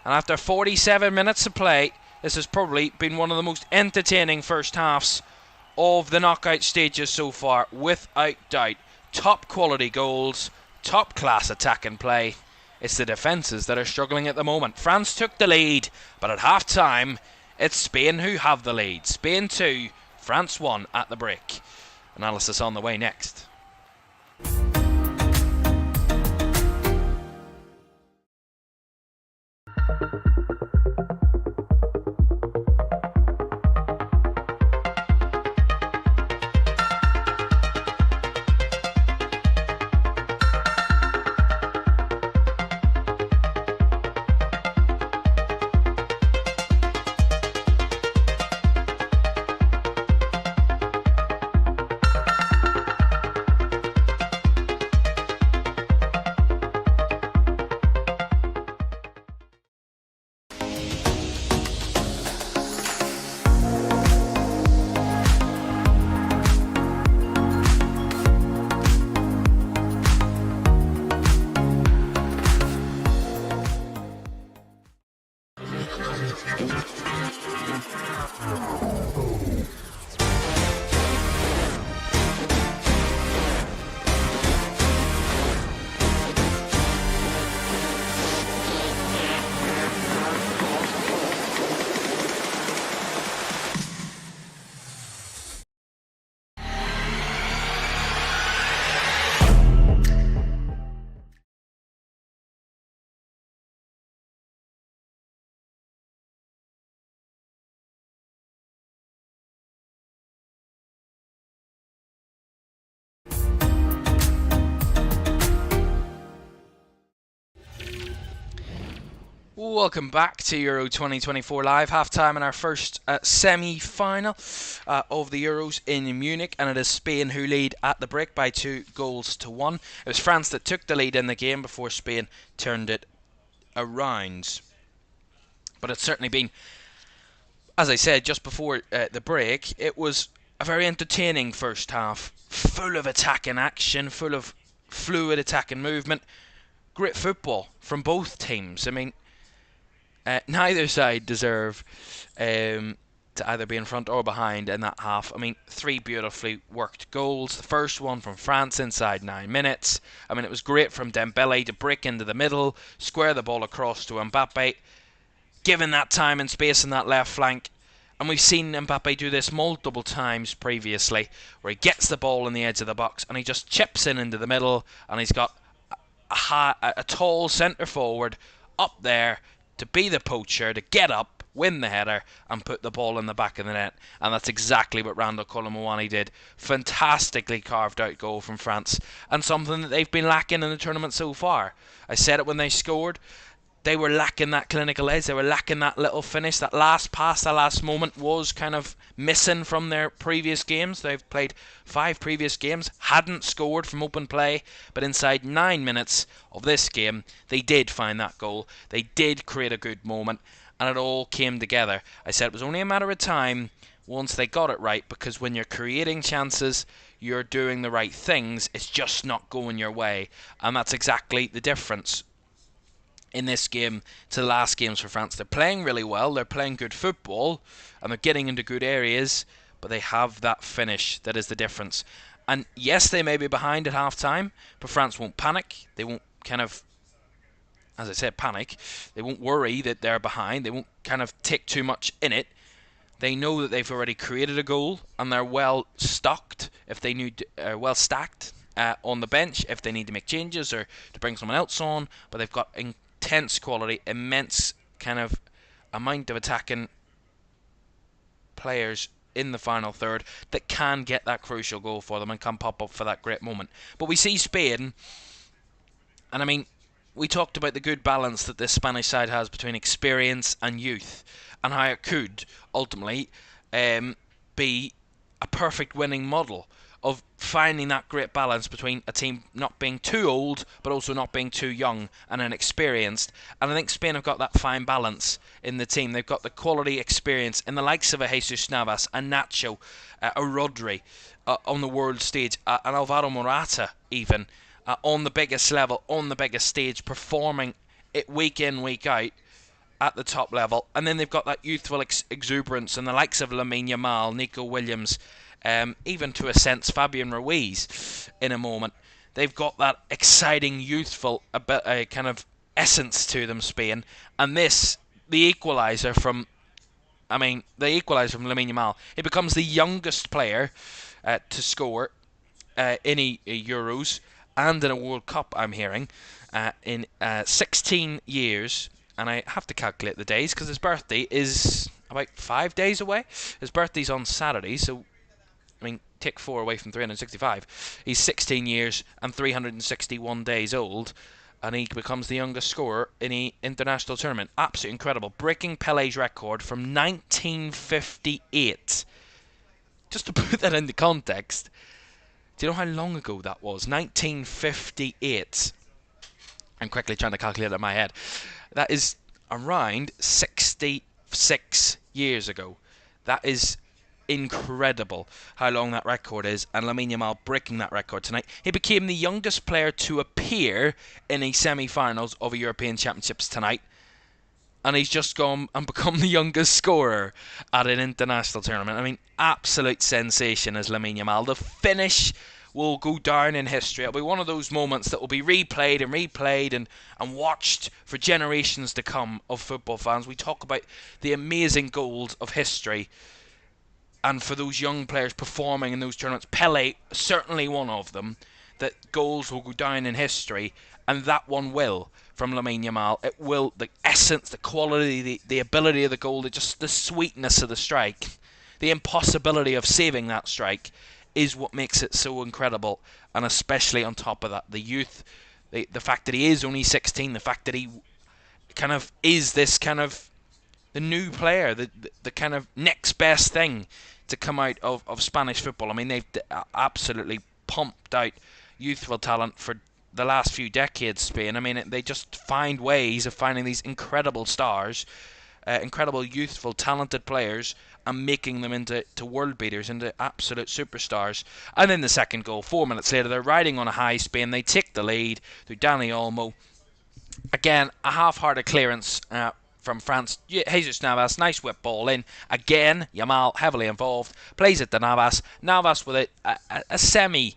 And after 47 minutes of play, this has probably been one of the most entertaining first halves of the knockout stages so far, without doubt. Top quality goals, top class attack and play. It's the defences that are struggling at the moment. France took the lead, but at half time, it's Spain who have the lead. Spain 2, France 1 at the break. Analysis on the way next. Welcome back to Euro 2024 Live, half-time in our first semi-final of the Euros in Munich, and it is Spain who lead at the break by 2-1. It was France that took the lead in the game before Spain turned it around. But it's certainly been, as I said just before the break, it was a very entertaining first half, full of attacking action, full of fluid attacking movement, great football from both teams. I mean, neither side deserve to either be in front or behind in that half. I mean, 3 beautifully worked goals. The first one from France inside 9 minutes. I mean, it was great from Dembele to break into the middle, square the ball across to Mbappe, given that time and space in that left flank. And we've seen Mbappe do this multiple times previously, where he gets the ball in the edge of the box and he just chips in into the middle, and he's got a tall centre forward up there to be the poacher, to get up, win the header, and put the ball in the back of the net. And that's exactly what Randal Kolo Muani did. Fantastically carved out goal from France, and something that they've been lacking in the tournament so far. I said it when they scored. They were lacking that clinical edge. They were lacking that little finish. That last pass, the last moment was kind of missing from their previous games. They've played 5 previous games, hadn't scored from open play, but inside 9 minutes of this game, they did find that goal. They did create a good moment, and it all came together. I said it was only a matter of time once they got it right, because when you're creating chances, you're doing the right things. It's just not going your way, and that's exactly the difference in this game to the last games for France. They're playing really well, they're playing good football, and they're getting into good areas, but they have that finish that is the difference. And yes, they may be behind at half-time, but France won't panic. They won't kind of, as I said, panic. They won't worry that they're behind. They won't kind of take too much in it. They know that they've already created a goal, and they're well stocked if they need, well stacked on the bench if they need to make changes or to bring someone else on. But they've got intense quality, immense kind of amount of attacking players in the final third that can get that crucial goal for them and can pop up for that great moment. But we see Spain, and I mean, we talked about the good balance that this Spanish side has between experience and youth, and how it could ultimately be a perfect winning model of finding that great balance between a team not being too old but also not being too young and inexperienced. And I think Spain have got that fine balance in the team. They've got the quality experience in the likes of a Jesus Navas, a Nacho, a Rodri on the world stage, an Alvaro Morata even on the biggest level, on the biggest stage, performing it week in, week out at the top level. And then they've got that youthful exuberance and the likes of Lamine Yamal, Nico Williams, even to a sense Fabian Ruiz in a moment. They've got that exciting, youthful kind of essence to them, Spain. And this, the equaliser from Lamine Yamal. He becomes the youngest player to score in Euros and in a World Cup, I'm hearing, in 16 years. And I have to calculate the days because his birthday is about 5 days away. His birthday's on Saturday, so I mean, take 4 away from 365. He's 16 years and 361 days old, and he becomes the youngest scorer in an international tournament. Absolutely incredible. Breaking Pele's record from 1958. Just to put that into context, do you know how long ago that was? 1958. I'm quickly trying to calculate it in my head. That is around 66 years ago. That is incredible how long that record is, and Lamine Yamal breaking that record tonight. He became the youngest player to appear in a semi-finals of a European Championships tonight, and he's just gone and become the youngest scorer at an international tournament. I mean, absolute sensation as Lamine Yamal. The finish will go down in history. It'll be one of those moments that will be replayed and watched for generations to come of football fans. We talk about the amazing goals of history, and for those young players performing in those tournaments, Pele certainly one of them, that goals will go down in history, and that one will, from Lamine Yamal. It will, the essence, the quality, the ability of the goal, just the sweetness of the strike, the impossibility of saving that strike is what makes it so incredible. And especially on top of that, the youth, the fact that he is only 16, the fact that he kind of is this kind of the new player, the kind of next best thing to come out of Spanish football. I mean, they've absolutely pumped out youthful talent for the last few decades, Spain. I mean, they just find ways of finding these incredible stars, incredible youthful talented players, and making them into world beaters, into absolute superstars. And then the second goal, 4 minutes later, they're riding on a high. Spain, they take the lead through Dani Olmo. Again, a half-hearted clearance from France. Jesus Navas, nice whip ball in. Again, Yamal heavily involved, plays it to Navas. Navas with a semi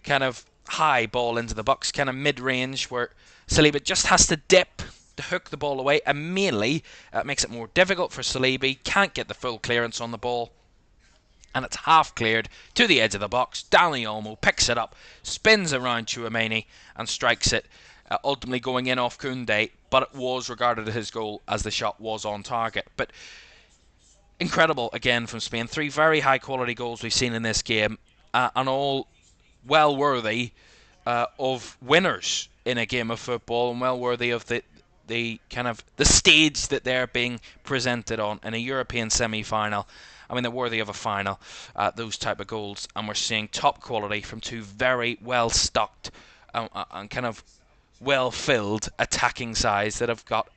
kind of high ball into the box, kind of mid-range, where Saliba just has to dip to hook the ball away. Immediately, makes it more difficult for Saliba. Can't get the full clearance on the ball, and it's half cleared to the edge of the box. Dani Olmo picks it up, spins around Tchouaméni, and strikes it, ultimately going in off Koundé, but it was regarded as his goal as the shot was on target. But incredible again from Spain. 3 very high quality goals we've seen in this game, and all well worthy of winners in a game of football, and well worthy of the kind of the stage that they're being presented on in a European semi-final. I mean, they're worthy of a final, those type of goals, and we're seeing top quality from 2 very well stocked and kind of well filled attacking sides that have got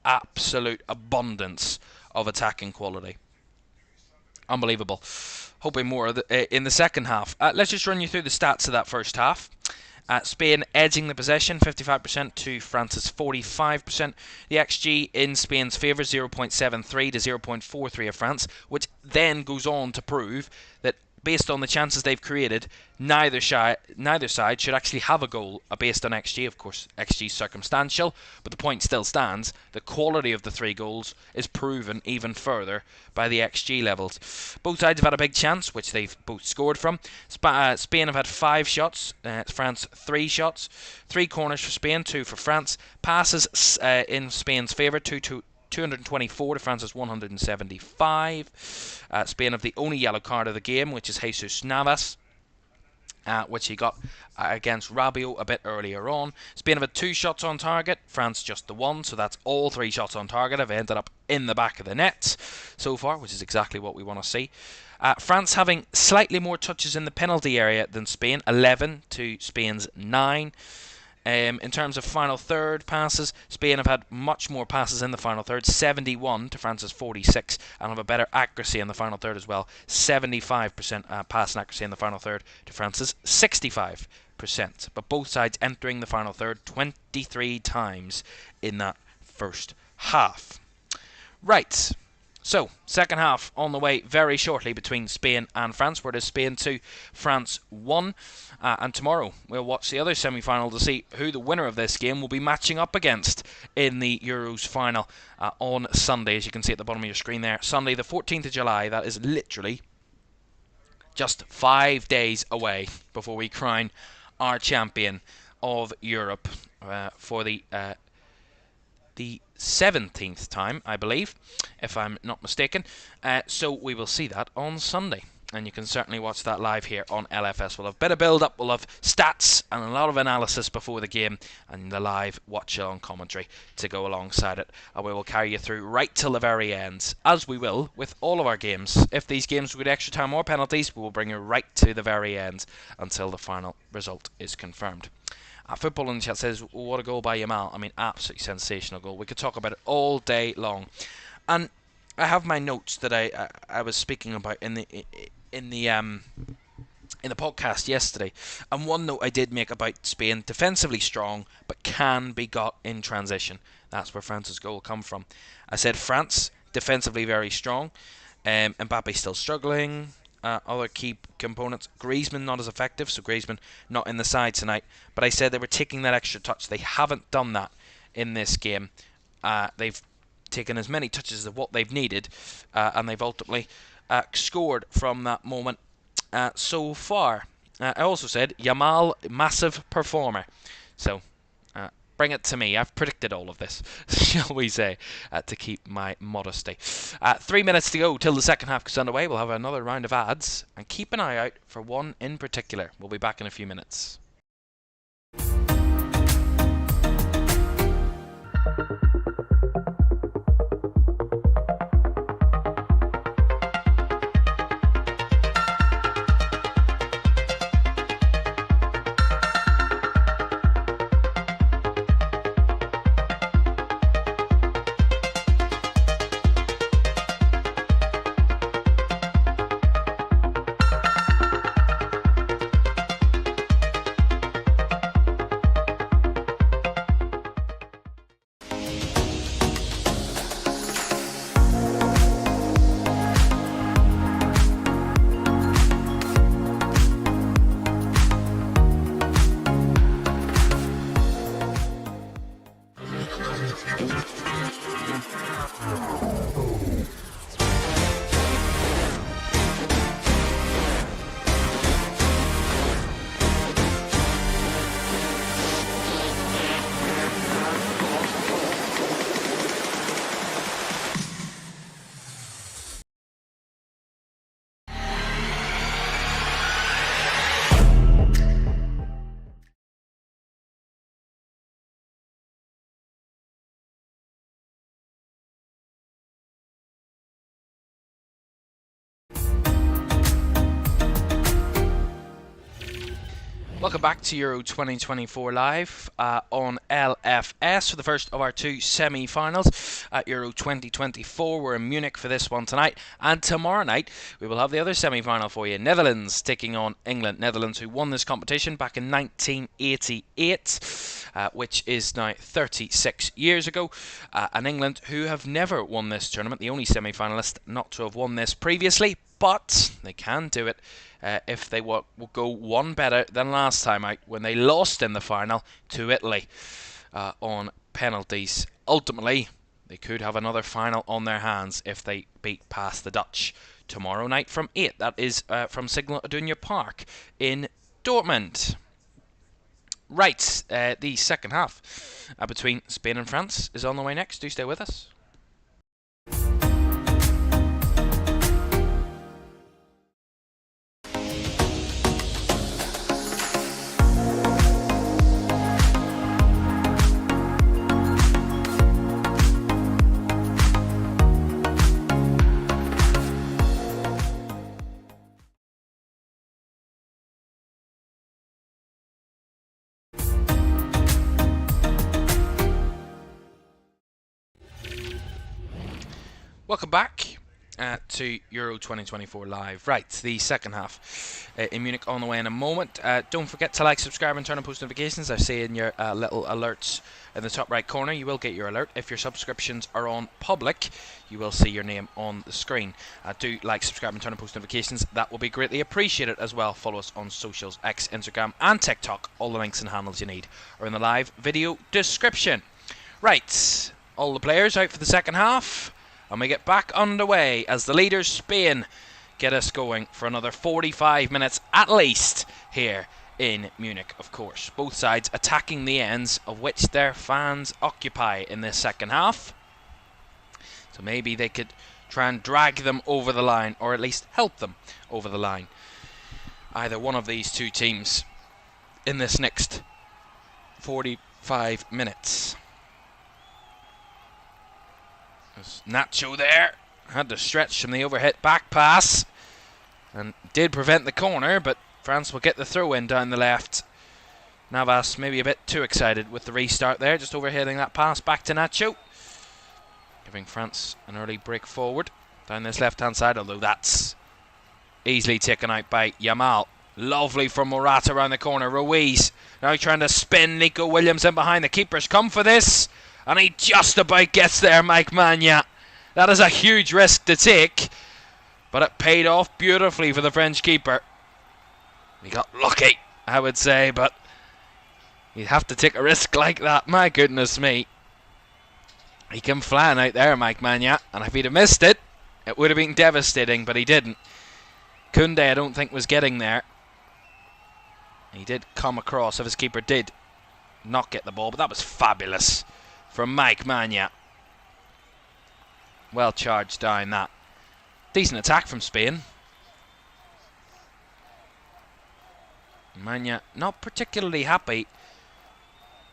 absolute abundance of attacking quality. Unbelievable. Hoping more in the second half. Let's just run you through the stats of that first half. Spain edging the possession, 55% to France's 45%. The XG in Spain's favour, 0.73 to 0.43 of France, which then goes on to prove that based on the chances they've created, neither side should actually have a goal based on XG. Of course, XG is circumstantial, but the point still stands. The quality of the 3 goals is proven even further by the XG levels. Both sides have had a big chance, which they've both scored from. Spain have had 5 shots, France 3 shots. 3 corners for Spain, 2 for France. Passes in Spain's favour, 224 to France's 175. Spain have the only yellow card of the game, which is Jesus Navas, which he got against Rabiot a bit earlier on. Spain have had 2 shots on target, France just the 1, so that's all 3 shots on target have ended up in the back of the net so far, which is exactly what we want to see. France having slightly more touches in the penalty area than Spain, 11 to Spain's 9. In terms of final third passes, Spain have had much more passes in the final third, 71 to France's 46, and have a better accuracy in the final third as well, 75% passing accuracy in the final third to France's 65%. But both sides entering the final third 23 times in that first half. Right. So, second half on the way very shortly between Spain and France, where it is Spain 2, France 1. And tomorrow we'll watch the other semi-final to see who the winner of this game will be matching up against in the Euros final on Sunday, as you can see at the bottom of your screen there. Sunday the 14th of July, that is literally just 5 days away before we crown our champion of Europe for the 17th time, I believe, if I'm not mistaken. So we will see that on Sunday, and you can certainly watch that live here on LFS. We'll have a bit of build-up, we'll have stats and a lot of analysis before the game, and the live watch-along commentary to go alongside it. And we will carry you through right till the very end, as we will with all of our games. If these games would extra time or penalties, we will bring you right to the very end until the final result is confirmed. Football in the chat says, what a goal by Yamal. I mean, absolutely sensational goal. We could talk about it all day long. And I have my notes that I was speaking about in the podcast yesterday. And one note I did make about Spain, defensively strong, but can be got in transition. That's where France's goal come from. I said France, defensively very strong. Mbappe still struggling. Other key components, Griezmann not as effective, so Griezmann not in the side tonight. But I said they were taking that extra touch. They haven't done that in this game. They've taken as many touches as what they've needed, and they've ultimately scored from that moment so far. I also said Yamal, massive performer. So bring it to me. I've predicted all of this, shall we say, to keep my modesty. 3 minutes to go till the second half gets underway. We'll have another round of ads, and keep an eye out for one in particular. We'll be back in a few minutes. Welcome back to Euro 2024 live on LFS for the first of our two semi-finals at Euro 2024. We're in Munich for this one tonight, and tomorrow night we will have the other semi-final for you. Netherlands taking on England. Netherlands, who won this competition back in 1988, which is now 36 years ago, and England, who have never won this tournament, the only semi-finalist not to have won this previously, but they can do it if they will go one better than last time out when they lost in the final to Italy on penalties. Ultimately, they could have another final on their hands if they beat past the Dutch tomorrow night from 8. That is from Signal Iduna Park in Dortmund. Right, the second half between Spain and France is on the way next. Do stay with us. Welcome back to Euro 2024 live. Right, the second half in Munich on the way in a moment. Don't forget to like, subscribe and turn on post notifications. I see in your little alerts in the top right corner, you will get your alert. If your subscriptions are on public, you will see your name on the screen. Do like, subscribe and turn on post notifications. That will be greatly appreciated as well. Follow us on socials, X, Instagram and TikTok. All the links and handles you need are in the live video description. Right, all the players out for the second half. And we get back underway as the leaders, Spain, get us going for another 45 minutes at least here in Munich, of course. Both sides attacking the ends of which their fans occupy in this second half. So maybe they could try and drag them over the line, or at least help them over the line. Either one of these two teams in this next 45 minutes. Nacho there had to stretch from the overhit back pass and did prevent the corner, but France will get the throw in down the left. Navas maybe a bit too excited with the restart there, just overhitting that pass back to Nacho, giving France an early break forward down this left hand side, although that's easily taken out by Yamal. Lovely from Morata around the corner. Ruiz now trying to spin Nico Williams in behind. The keeper's come for this, and he just about gets there, Mike Magna. That is a huge risk to take, but it paid off beautifully for the French keeper. He got lucky, I would say, but you'd have to take a risk like that. My goodness me. He came flying out there, Mike Magna, and if he'd have missed it, it would have been devastating, but he didn't. Koundé, I don't think, was getting there. He did come across, if his keeper did not get the ball, but that was fabulous from Mike Magna. Well charged down that. Decent attack from Spain. Magna not particularly happy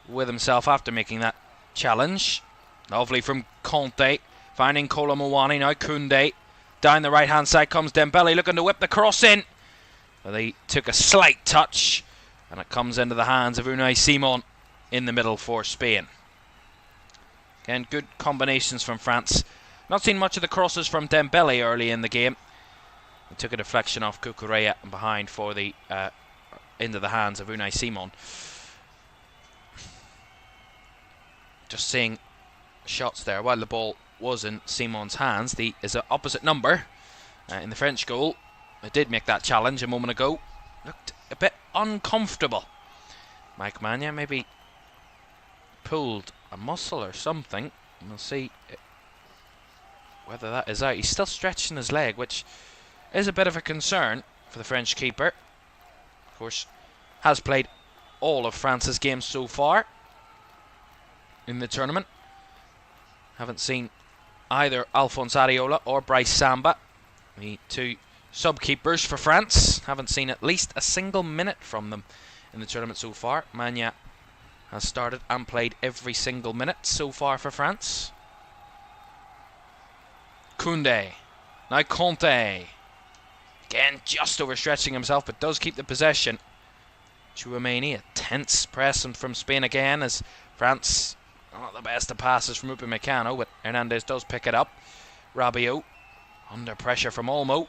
with himself after making that challenge. Lovely from Conte, finding Kolo Muani. Now Koundé. Down the right hand side comes Dembele, looking to whip the cross in. But they took a slight touch, and it comes into the hands of Unai Simon in the middle for Spain. Again, good combinations from France. Not seen much of the crosses from Dembele early in the game. He took a deflection off Cucurella and behind for the into the hands of Unai Simon. Just seeing shots there while the ball was in Simon's hands. The is an opposite number in the French goal. I did make that challenge a moment ago. Looked a bit uncomfortable. Mike Magna maybe pulled a muscle or something. We'll see whether that is out. He's still stretching his leg, which is a bit of a concern for the French keeper. Of course, has played all of France's games so far in the tournament. Haven't seen either Alphonse Areola or Bryce Samba, the two sub-keepers for France. Haven't seen at least a single minute from them in the tournament so far. Magna has started and played every single minute so far for France. Koundé. Now Conte. Again, just overstretching himself, but does keep the possession. Chouameni, a tense press from Spain again as France, not the best of passes from Upamecano, but Hernandez does pick it up. Rabiot under pressure from Olmo,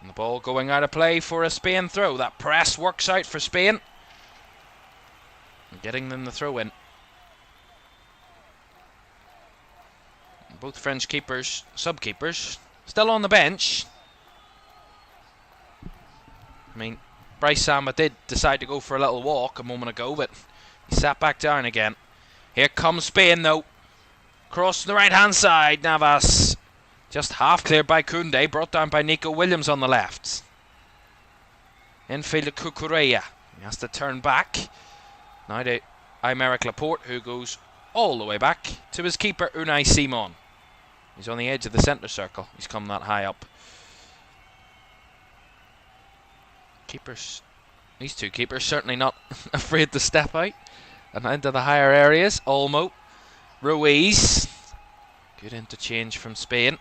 and the ball going out of play for a Spain throw. That press works out for Spain, and getting them the throw in. Both French keepers, sub-keepers, still on the bench. I mean, Bryce Samba did decide to go for a little walk a moment ago, but he sat back down again. Here comes Spain though. Cross to the right-hand side. Navas just half cleared by Koundé, brought down by Nico Williams on the left. Infield to Cucurella. He has to turn back. Now to Aymeric Laporte, who goes all the way back to his keeper, Unai Simon. He's on the edge of the centre circle. He's come that high up. Keepers, these two keepers certainly not afraid to step out and into the higher areas. Olmo, Ruiz, good interchange from Spain.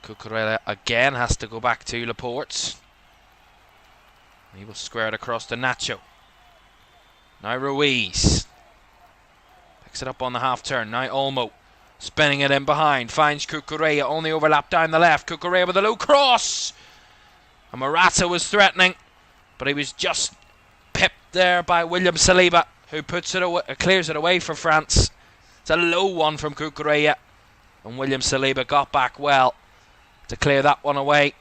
Cucurella again has to go back to Laporte. He will square it across to Nacho. Now Ruiz picks it up on the half turn. Now Olmo spinning it in behind, finds Cucurella on the overlap down the left. Cucurella with a low cross. And Morata was threatening, but he was just pipped there by William Saliba, who puts it away, clears it away for France. It's a low one from Cucurella, and William Saliba got back well to clear that one away.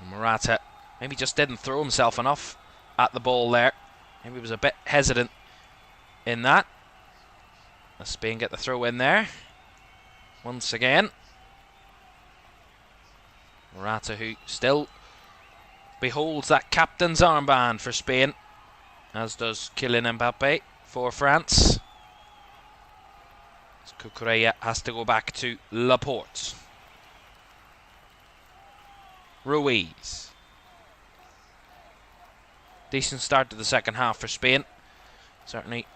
And Morata maybe just didn't throw himself enough at the ball there. Maybe he was a bit hesitant in that. As Spain get the throw in there once again. Morata, who still beholds that captain's armband for Spain, as does Kylian Mbappe for France. Cucurella has to go back to Laporte. Ruiz. Decent start to the second half for Spain. Certainly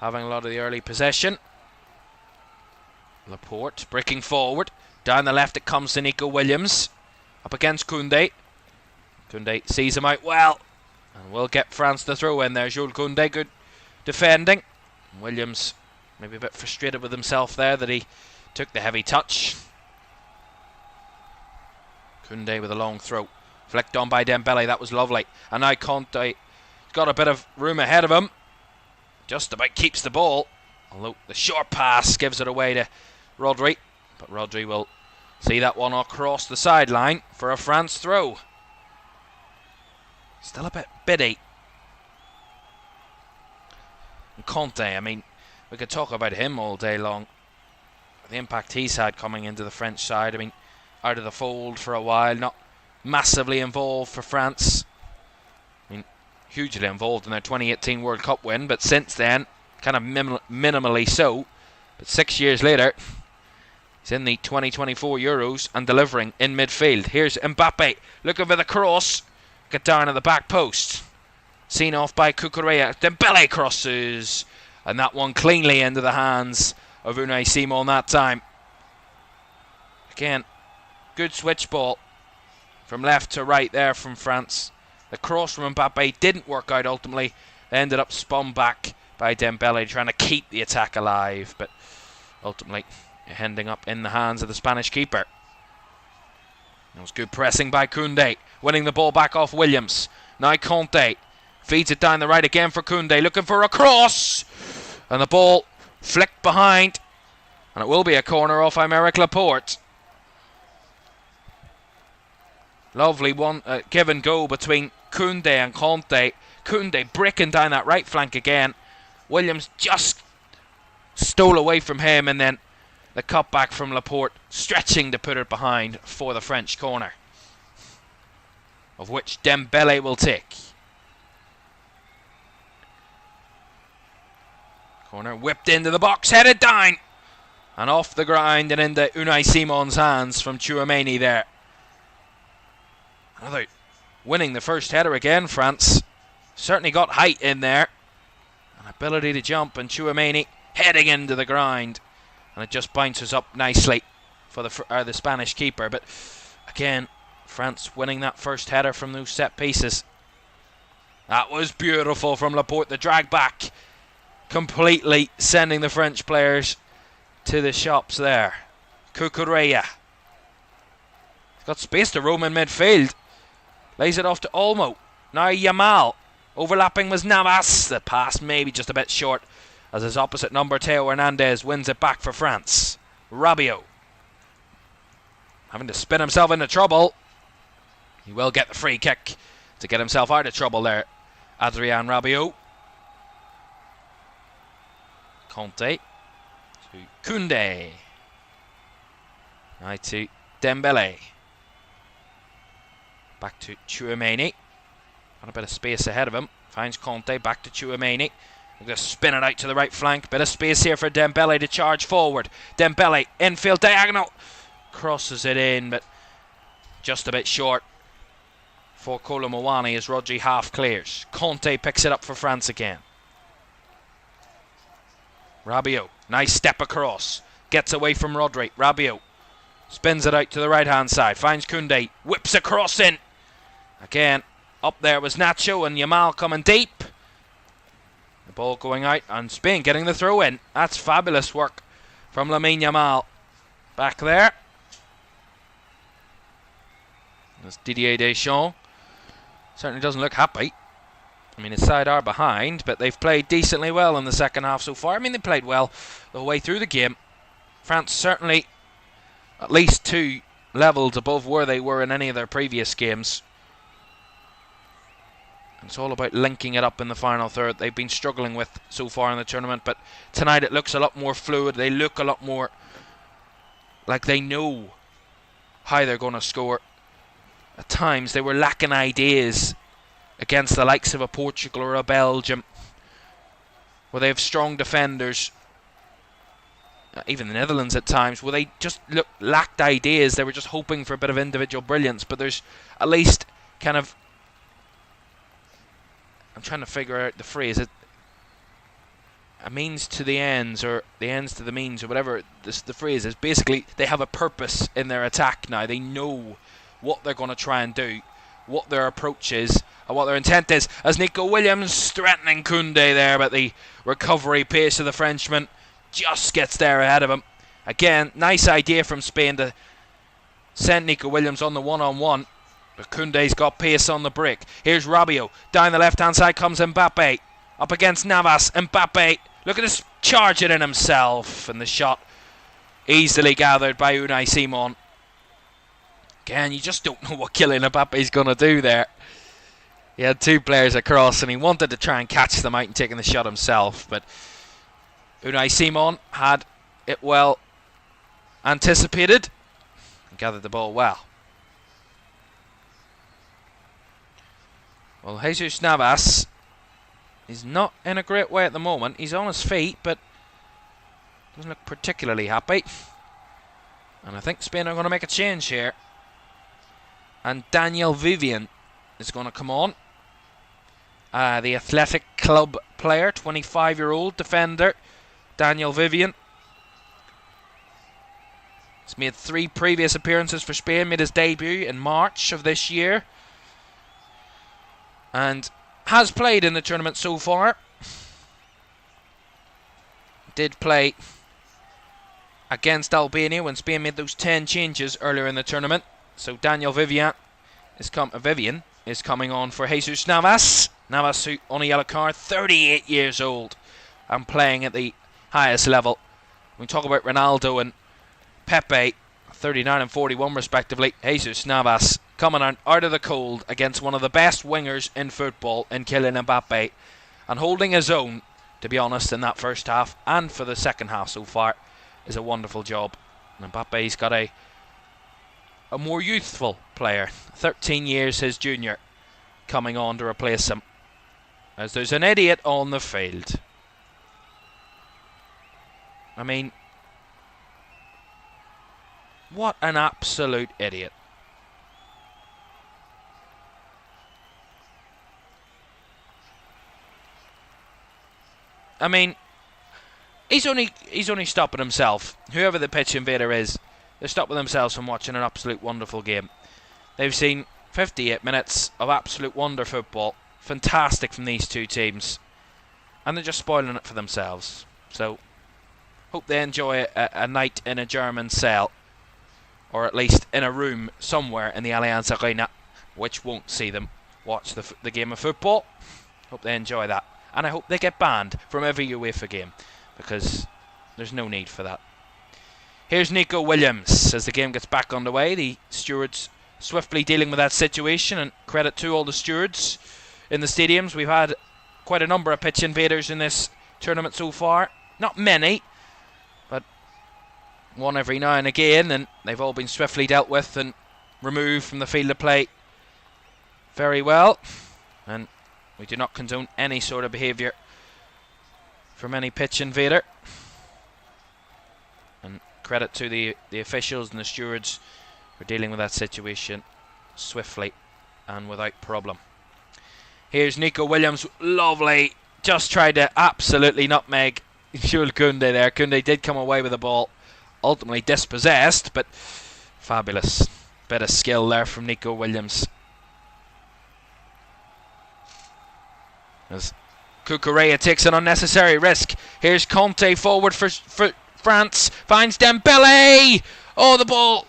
having a lot of the early possession. Laporte breaking forward. Down the left it comes to Nico Williams. Up against Koundé. Koundé sees him out well. And will get France the throw in there. Jules Koundé, good defending. Williams maybe a bit frustrated with himself there that he took the heavy touch. Koundé with a long throw. Flicked on by Dembele, that was lovely. And now Conte got a bit of room ahead of him. Just about keeps the ball. Although the short pass gives it away to Rodri. But Rodri will see that one across the sideline for a France throw. Still a bit bitty. And Conte, I mean, we could talk about him all day long. The impact he's had coming into the French side. I mean, out of the fold for a while, not massively involved for France. I mean, hugely involved in their 2018 World Cup win, but since then, kind of minimally so. But 6 years later, he's in the 2024 Euros and delivering in midfield. Here's Mbappe looking for the cross. Get down at the back post. Seen off by Cucurella. Dembele crosses. And that one cleanly into the hands of Unai Simon that time. Again, good switch ball from left to right there from France. The cross from Mbappe didn't work out ultimately. They ended up spun back by Dembele trying to keep the attack alive. But ultimately ending up in the hands of the Spanish keeper. That was good pressing by Koundé. Winning the ball back off Williams. Now Conte feeds it down the right again for Koundé. Looking for a cross. And the ball flicked behind. And it will be a corner off Aymeric Laporte. Lovely one give and go between Koundé and Conte. Koundé breaking down that right flank again. Williams just stole away from him, and then the cut back from Laporte, stretching to put it behind for the French corner, of which Dembele will take. Corner whipped into the box, headed down, and off the ground and into Unai Simon's hands from Chouameni there. Another winning the first header again, France. Certainly got height in there, an ability to jump, and Chouameni heading into the ground. And it just bounces up nicely for the Spanish keeper. But again, France winning that first header from those set pieces. That was beautiful from Laporte. The drag back, completely sending the French players to the shops there. Cucurella. He's got space to roam in midfield. Lays it off to Olmo. Now Yamal. Overlapping was Navas. The pass maybe just a bit short as his opposite number, Theo Hernandez, wins it back for France. Rabiot. Having to spin himself into trouble. He will get the free kick to get himself out of trouble there. Adrien Rabiot. Conte. To Koundé. Now to Dembele. Back to Tchouaméni. Got a bit of space ahead of him. Finds Conte. Back to Tchouaméni. They're going to spin it out to the right flank. Bit of space here for Dembele to charge forward. Dembele, infield diagonal. Crosses it in, but just a bit short for Kolo Muani as Rodri half clears. Conte picks it up for France again. Rabiot, nice step across. Gets away from Rodri. Rabiot spins it out to the right hand side. Finds Koundé. Whips across in. Again, up there was Nacho and Yamal coming deep. The ball going out and Spain getting the throw in. That's fabulous work from Lamine Yamal. Back there. There's Didier Deschamps. Certainly doesn't look happy. I mean, his side are behind, but they've played decently well in the second half so far. I mean, they played well the whole way through the game. France certainly at least 2 levels above where they were in any of their previous games. It's all about linking it up in the final third. They've been struggling with so far in the tournament, but tonight it looks a lot more fluid. They look a lot more like they know how they're going to score. At times they were lacking ideas against the likes of a Portugal or a Belgium, where they have strong defenders. Even the Netherlands at times, where they just lacked ideas. They were just hoping for a bit of individual brilliance, but there's at least kind of, I'm trying to figure out the phrase, a means to the ends, or the ends to the means, or whatever the phrase is. Basically, they have a purpose in their attack now. They know what they're going to try and do, what their approach is, and what their intent is. As Nico Williams threatening Koundé there, but the recovery pace of the Frenchman just gets there ahead of him. Again, nice idea from Spain to send Nico Williams on the one-on-one. But Koundé's got pace on the break. Here's Rabiot. Down the left-hand side comes Mbappe. Up against Navas. Mbappe. Look at this, charge it in himself. And the shot easily gathered by Unai Simon. Again, you just don't know what Kylian Mbappe's going to do there. He had 2 players across and he wanted to try and catch them out and taking the shot himself. But Unai Simon had it well anticipated and gathered the ball well. Well, Jesus Navas is not in a great way at the moment. He's on his feet, but doesn't look particularly happy. And I think Spain are going to make a change here. And Daniel Vivian is going to come on. The Athletic Club player, 25-year-old defender, Daniel Vivian. He's made 3 previous appearances for Spain, made his debut in March of this year. And has played in the tournament so far. Did play against Albania when Spain made those 10 changes earlier in the tournament. So Daniel Vivian is coming on for Jesus Navas. Navas, who on a yellow card, 38 years old and playing at the highest level. We talk about Ronaldo and Pepe, 39 and 41 respectively. Jesus Navas coming out of the cold against one of the best wingers in football in Kylian Mbappe, and holding his own, to be honest, in that first half and for the second half so far, is a wonderful job. And Mbappe's got a more youthful player, 13 years his junior, coming on to replace him, as there's an idiot on the field. I mean, what an absolute idiot. I mean, he's only stopping himself. Whoever the pitch invader is, they're stopping themselves from watching an absolute wonderful game. they've seen 58 minutes of absolute wonder football. Fantastic from these two teams. And they're just spoiling it for themselves. So, hope they enjoy a night in a German cell. Or at least in a room somewhere in the Allianz Arena, which won't see them watch the game of football. Hope they enjoy that. And I hope they get banned from every UEFA game, because there's no need for that. Here's Nico Williams as the game gets back underway. The stewards swiftly dealing with that situation, and credit to all the stewards in the stadiums. We've had quite a number of pitch invaders in this tournament so far. Not many, but one every now and again, and they've all been swiftly dealt with and removed from the field of play very well. And we do not condone any sort of behaviour from any pitch invader. And credit to the officials and the stewards for dealing with that situation swiftly and without problem. Here's Nico Williams, lovely, just tried to absolutely nutmeg Jules Koundé there. Koundé did come away with the ball, ultimately dispossessed, but fabulous bit of skill there from Nico Williams. As Cucurella takes an unnecessary risk. Here's Conte forward for France, finds Dembele. Oh, the ball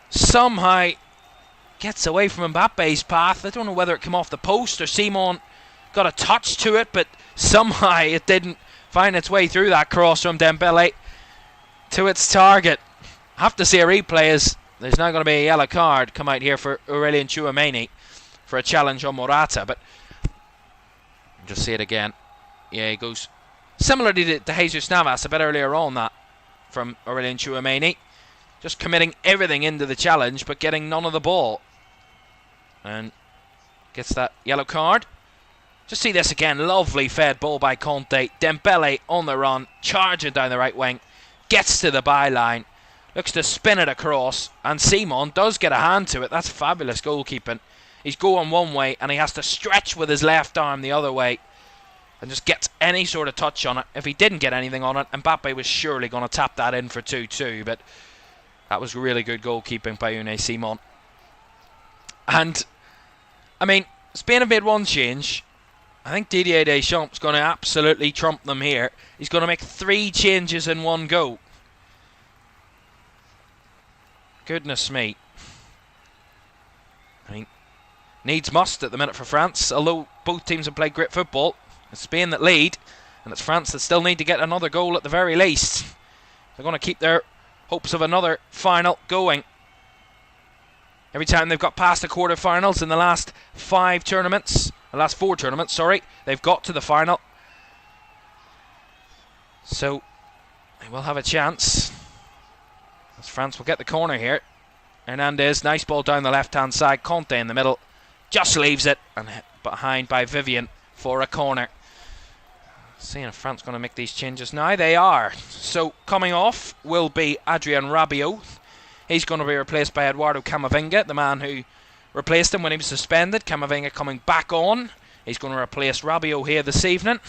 somehow gets away from Mbappe's path. I don't know whether it came off the post or Simon got a touch to it, but somehow it didn't find its way through that cross from Dembele to its target. I have to see a replay, as there's now going to be a yellow card come out here for Aurelien Tchouameni for a challenge on Morata, but just see it again. Yeah, he goes similarly to Jesus Navas a bit earlier on, that from Aurelien Tchouameni, just committing everything into the challenge but getting none of the ball, and gets that yellow card. Just see this again, lovely fed ball by Conte. Dembele on the run, charging down the right wing, gets to the byline, looks to spin it across, and Simon does get a hand to it. That's fabulous goalkeeping. He's going one way and he has to stretch with his left arm the other way and just gets any sort of touch on it. If he didn't get anything on it, Mbappe was surely going to tap that in for 2-2, but that was really good goalkeeping by Unai Simon. And I mean, Spain have made one change. I think Didier Deschamps is going to absolutely trump them here. He's going to make 3 changes in one go. Goodness me. I mean, needs must at the minute for France, although both teams have played great football. It's Spain that lead, and it's France that still need to get another goal at the very least. They're going to keep their hopes of another final going. Every time they've got past the quarterfinals in the last 4 tournaments, they've got to the final. So they will have a chance, as France will get the corner here. Hernandez, nice ball down the left-hand side. Conte in the middle, just leaves it, and behind by Vivian for a corner. Seeing if France going to make these changes now. They are. So coming off will be Adrien Rabiot. He's going to be replaced by Eduardo Camavinga, the man who replaced him when he was suspended. Camavinga coming back on. He's going to replace Rabiot here this evening.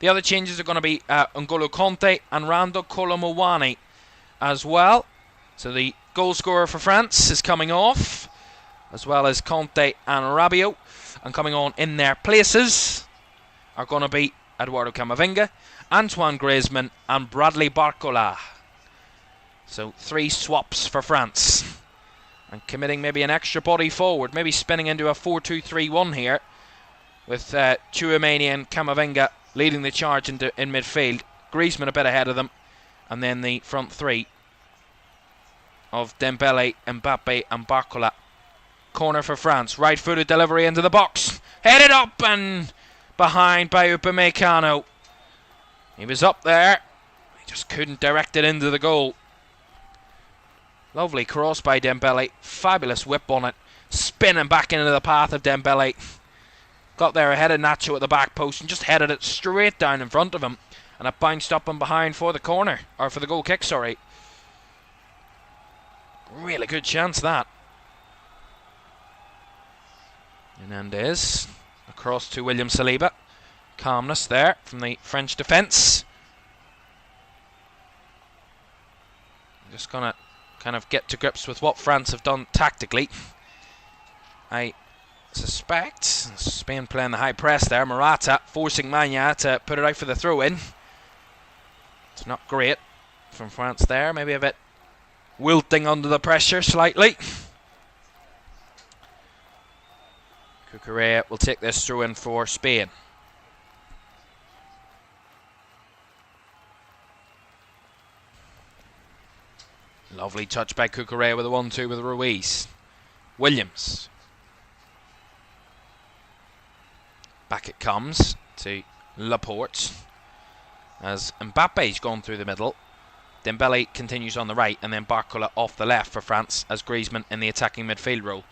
The other changes are going to be N'Golo Kanté and Randal Kolo Muani as well. So the goal scorer for France is coming off, as well as Kanté and Rabiot. And coming on in their places are going to be Eduardo Camavinga, Antoine Griezmann and Bradley Barcola. So 3 swaps for France. And committing maybe an extra body forward, maybe spinning into a 4-2-3-1 here, with Tchouameni and Camavinga leading the charge in midfield. Griezmann a bit ahead of them, and then the front 3 of Dembele, Mbappe and Barcola. Corner for France, right-footed delivery into the box, headed up and behind by Upamecano. He was up there, he just couldn't direct it into the goal. Lovely cross by Dembele, fabulous whip on it, spinning back into the path of Dembele. Got there ahead of Nacho at the back post and just headed it straight down in front of him, and it bounced up and behind for the corner, or for the goal kick, sorry. Really good chance, that. Hernandez across to William Saliba. Calmness there from the French defence. Just going to kind of get to grips with what France have done tactically. I suspect Spain playing the high press there. Morata forcing Manya to put it out for the throw-in. It's not great from France there. Maybe a bit wilting under the pressure slightly. Cucurella will take this throw-in for Spain. Lovely touch by Cucurella with a 1-2 with Ruiz. Williams. Back it comes to Laporte. As Mbappe's gone through the middle. Dembele continues on the right, and then Barcola off the left for France as Griezmann in the attacking midfield role.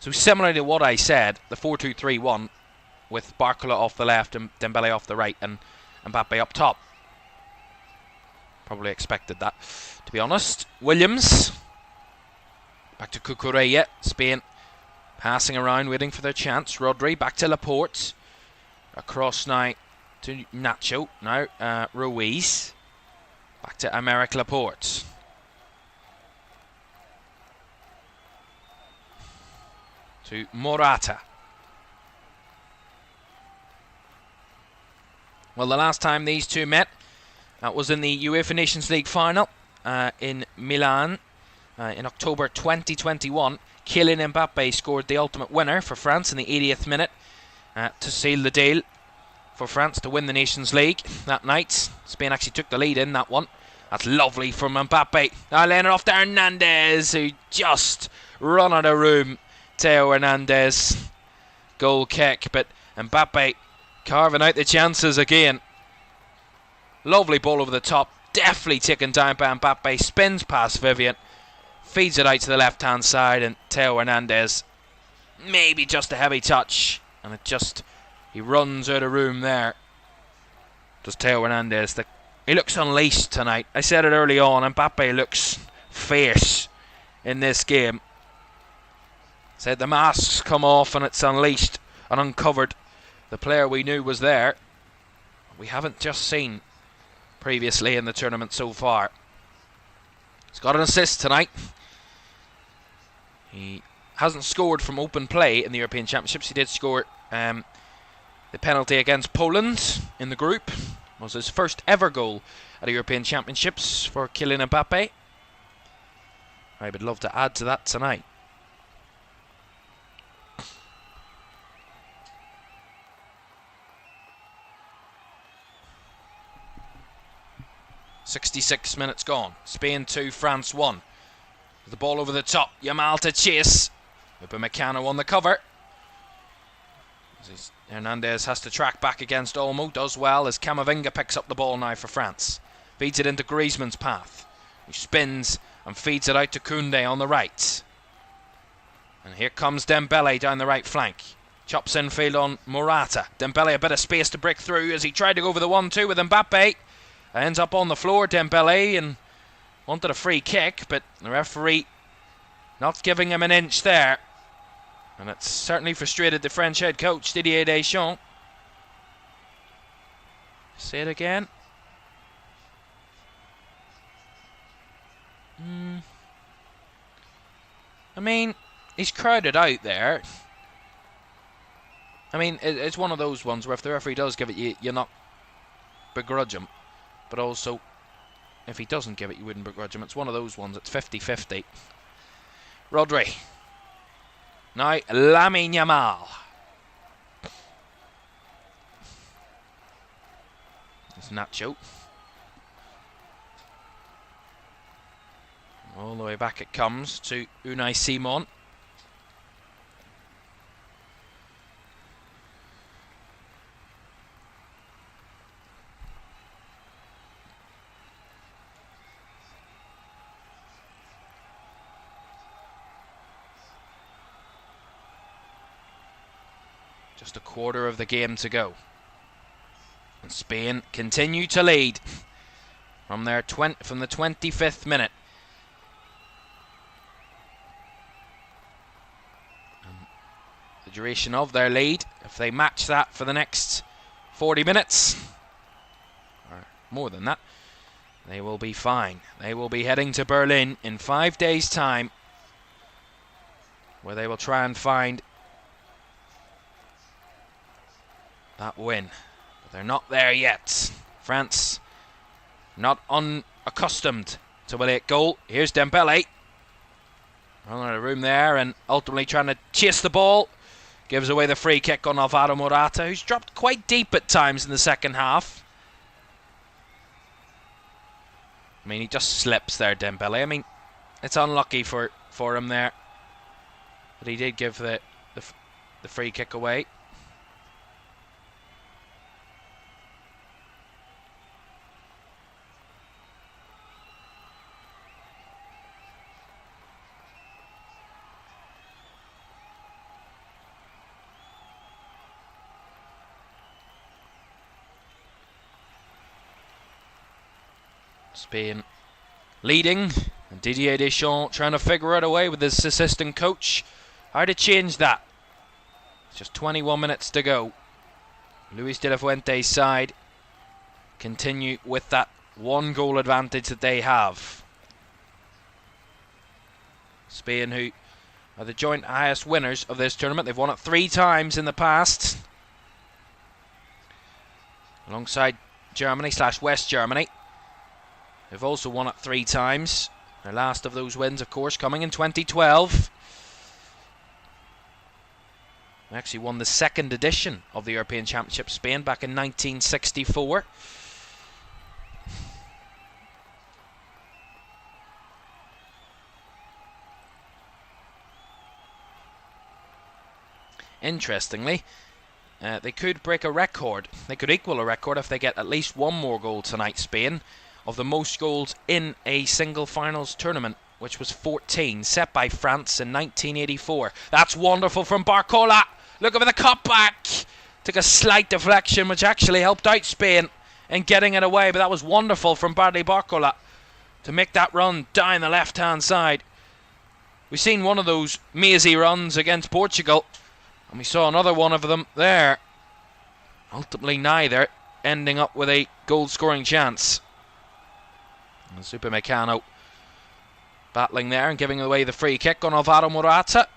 So similar to what I said, the 4-2-3-1 with Barcola off the left and Dembele off the right and Mbappe up top. Probably expected that, to be honest. Williams. Back to Cucurella. Spain passing around, waiting for their chance. Rodri back to Laporte. Across now to Nacho. Now Ruiz. Back to Aymeric Laporte. To Morata. Well, the last time these two met, that was in the UEFA Nations League final in Milan in October 2021. Kylian Mbappe scored the ultimate winner for France in the 80th minute to seal the deal for France to win the Nations League that night. Spain actually took the lead in that one. That's lovely from Mbappe. Now laying it off to Hernandez, who just run out of room. Theo Hernandez, goal kick, but Mbappe carving out the chances again. Lovely ball over the top, definitely taken down by Mbappe. Spins past Vivian, feeds it out to the left-hand side, and Theo Hernandez, maybe just a heavy touch, and he runs out of room there. Does Theo Hernandez. He looks unleashed tonight. I said it early on, Mbappe looks fierce in this game. Said the masks come off and it's unleashed and uncovered the player we knew was there. We haven't just seen previously in the tournament so far. He's got an assist tonight. He hasn't scored from open play in the European Championships. He did score the penalty against Poland in the group. It was his first ever goal at the European Championships for Kylian Mbappe. I would love to add to that tonight. "66 minutes gone. Spain 2, France 1. The ball over the top. Yamal to chase. Upamecano on the cover. Hernandez has to track back against Olmo. Does well as Camavinga picks up the ball now for France. Feeds it into Griezmann's path. He spins and feeds it out to Koundé on the right. And here comes Dembele down the right flank. Chops infield on Morata. Dembele a bit of space to break through as he tried to go for the 1-2 with Mbappe. Ends up on the floor, Dembele, and wanted a free kick, but the referee not giving him an inch there. And it's certainly frustrated the French head coach, Didier Deschamps. Say it again. I mean, he's crowded out there. I mean, it's one of those ones where if the referee does give it, you're not begrudge him. But also, if he doesn't give it, you wouldn't begrudge him. It's one of those ones. It's 50-50. Rodri. Now, Lamine Yamal. It's Nacho. All the way back it comes to Unai Simon. Just a quarter of the game to go. And Spain continue to lead from the 25th minute. And the duration of their lead, if they match that for the next 40 minutes, or more than that, they will be fine. They will be heading to Berlin in 5 days' time, where they will try and find that win. But they're not there yet. France not unaccustomed to a late goal. Here's Dembele. Running out of room there and ultimately trying to chase the ball. Gives away the free kick on Alvaro Morata, who's dropped quite deep at times in the second half. I mean, he just slips there, Dembele. I mean, it's unlucky for him there. But he did give the free kick away. Spain leading, and Didier Deschamps trying to figure out a way with his assistant coach how to change that. It's just 21 minutes to go. Luis de la Fuente's side continue with that 1-goal advantage that they have. Spain, who are the joint highest winners of this tournament, they've won it 3 times in the past, alongside Germany/West Germany. They've also won it 3 times. Their last of those wins, of course, coming in 2012. They actually won the 2nd edition of the European Championship, Spain, back in 1964. Interestingly, they could break a record. They could equal a record if they get at least 1 more goal tonight, Spain, of the most goals in a single finals tournament, which was 14, set by France in 1984. That's wonderful from Barcola. Look over the cutback. Took a slight deflection, which actually helped out Spain in getting it away, but that was wonderful from Bradley Barcola to make that run down the left-hand side. We've seen one of those mazy runs against Portugal, and we saw another one of them there. Ultimately neither ending up with a goal-scoring chance. And Upamecano battling there and giving away the free kick on Alvaro Morata.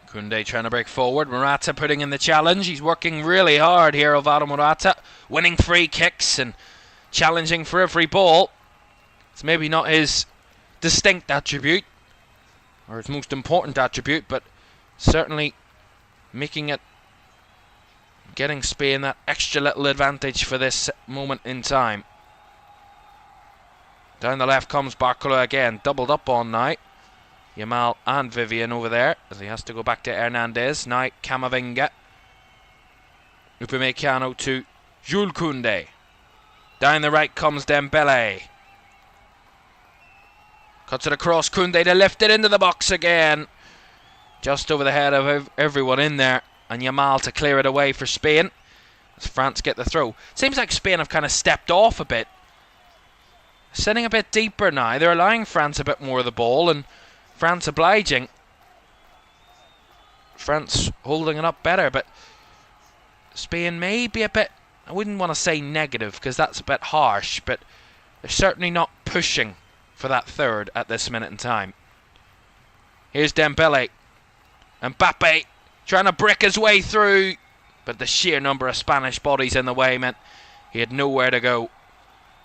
Koundé trying to break forward. Morata putting in the challenge. He's working really hard here, Alvaro Morata. Winning free kicks and challenging for every ball. It's maybe not his distinct attribute, or his most important attribute, but certainly making it, getting Spain that extra little advantage for this moment in time. Down the left comes Barcola again. Doubled up on now. Yamal and Vivian over there, as he has to go back to Hernandez. Now Camavinga. Upamecano to Jules Koundé. Down the right comes Dembele. Cuts it across, Koundé to lift it into the box again. Just over the head of everyone in there. And Yamal to clear it away for Spain, as France get the throw. Seems like Spain have kind of stepped off a bit. Sitting a bit deeper now. They're allowing France a bit more of the ball, and France obliging. France holding it up better, but Spain may be a bit, I wouldn't want to say negative because that's a bit harsh, but they're certainly not pushing for that third at this minute in time. Here's Dembele. Mbappe trying to brick his way through, but the sheer number of Spanish bodies in the way meant he had nowhere to go.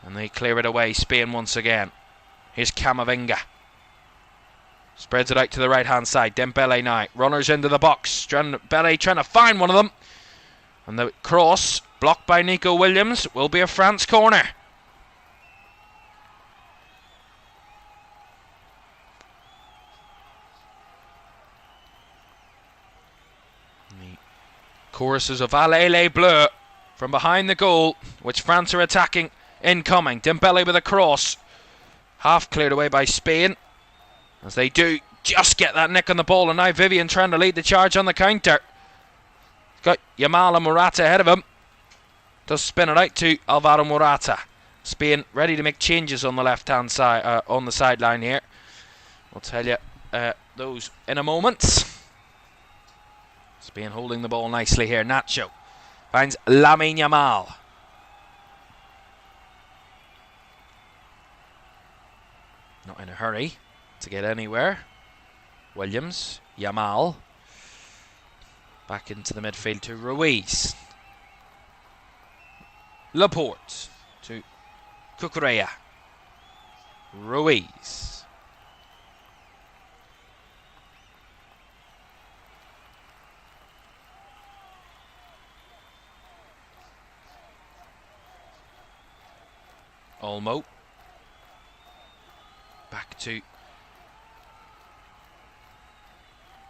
And they clear it away, Spain once again. Here's Camavinga. Spreads it out to the right-hand side. Dembele now. Runners into the box. Dembele trying to find one of them. And the cross, blocked by Nico Williams, will be a France corner. The choruses of Allez les Bleus from behind the goal, which France are attacking. Incoming. Dembele with a cross. Half cleared away by Spain, as they do just get that nick on the ball, and now Vivian trying to lead the charge on the counter. He's got Yamal and Morata ahead of him. Does spin it out to Alvaro Morata. Spain ready to make changes on the left-hand side, on the sideline here. I'll tell you those in a moment. Spain holding the ball nicely here. Nacho finds Lamine Yamal. Not in a hurry to get anywhere. Williams, Yamal. Back into the midfield to Ruiz. Laporte to Cucurella. Ruiz. Olmo. Back to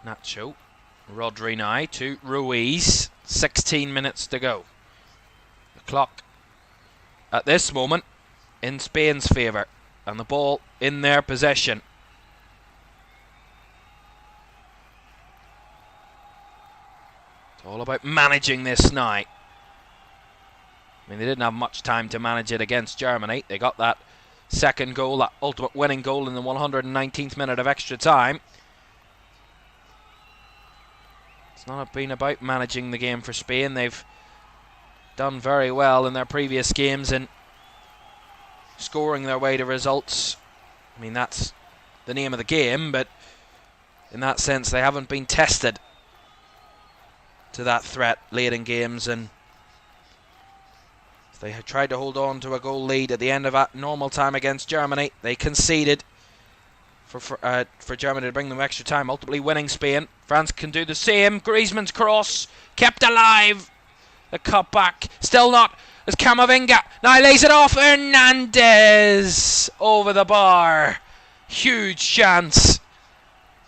Nacho. Rodri now to Ruiz. 16 minutes to go. The clock at this moment in Spain's favour, and the ball in their possession. It's all about managing this now. I mean, they didn't have much time to manage it against Germany. They got that second goal, that ultimate winning goal in the 119th minute of extra time. It's not been about managing the game for Spain. They've done very well in their previous games and scoring their way to results. I mean, that's the name of the game, but in that sense they haven't been tested to that threat late in games, and they had tried to hold on to a goal lead at the end of normal time against Germany. They conceded for Germany to bring them extra time, ultimately winning Spain. France can do the same. Griezmann's cross kept alive. The cut back, still not. As Camavinga now lays it off. Hernandez over the bar. Huge chance.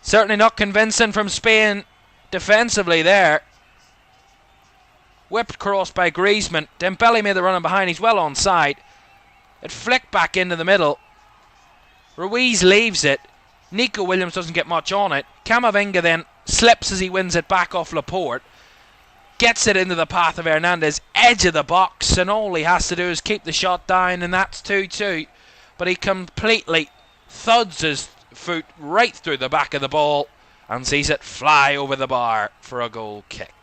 Certainly not convincing from Spain defensively there. Whipped cross by Griezmann. Dembele made the run in behind. He's well onside. It flicked back into the middle. Ruiz leaves it. Nico Williams doesn't get much on it. Camavinga then slips as he wins it back off Laporte. Gets it into the path of Hernandez, edge of the box, and all he has to do is keep the shot down, and that's 2-2. But he completely thuds his foot right through the back of the ball and sees it fly over the bar for a goal kick.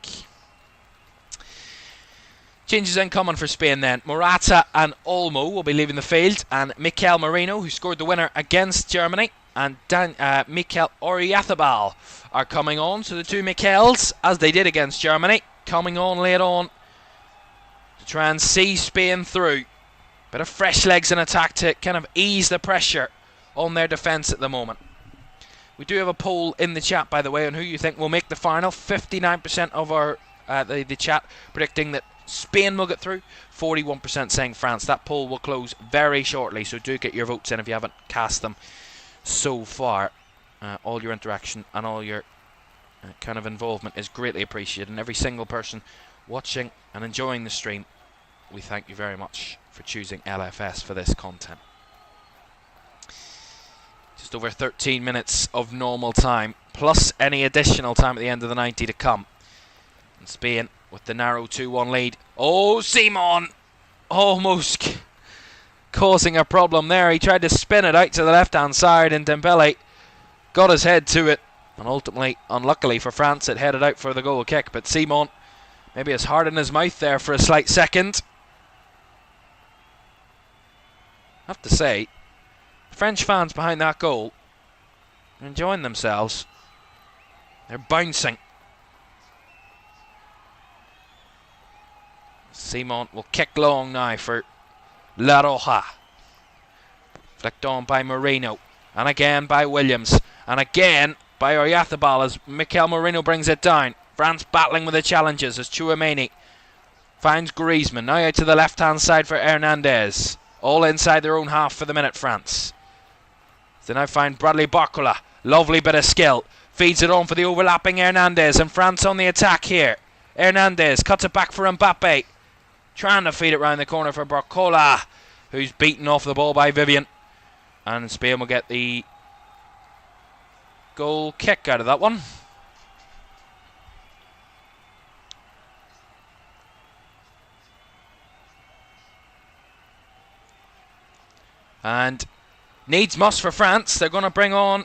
Changes incoming for Spain then. Morata and Olmo will be leaving the field, and Mikel Merino, who scored the winner against Germany, and Mikel Oyarzabal are coming on. So the two Mikels, as they did against Germany, coming on late on to try and see Spain through. Bit of fresh legs in attack to kind of ease the pressure on their defence at the moment. We do have a poll in the chat, by the way, on who you think will make the final. 59% of our the chat predicting that Spain will get through. 41% saying France. That poll will close very shortly, so do get your votes in if you haven't cast them so far. All your interaction and all your kind of involvement is greatly appreciated, and every single person watching and enjoying the stream, we thank you very much for choosing LFS for this content. Just over 13 minutes of normal time, plus any additional time at the end of the 90 to come. And Spain with the narrow 2-1 lead. Oh, Simon! Almost causing a problem there. He tried to spin it out to the left-hand side, and Dembele got his head to it. And ultimately, unluckily for France, it headed out for the goal kick. But Simon, maybe his heart in his mouth there for a slight second. I have to say, French fans behind that goal are enjoying themselves. They're bouncing. Simon will kick long now for La Roja. Flicked on by Merino. And again by Williams. And again by Oyarzabal as Mikel Merino brings it down. France battling with the challenges as Tchouaméni finds Griezmann. Now out to the left-hand side for Hernandez. All inside their own half for the minute, France. They now find Bradley Barcola. Lovely bit of skill. Feeds it on for the overlapping Hernandez. And France on the attack here. Hernandez cuts it back for Mbappe. Trying to feed it round the corner for Barcola, who's beaten off the ball by Vivian. And Spain will get the goal kick out of that one. And needs must for France. They're going to bring on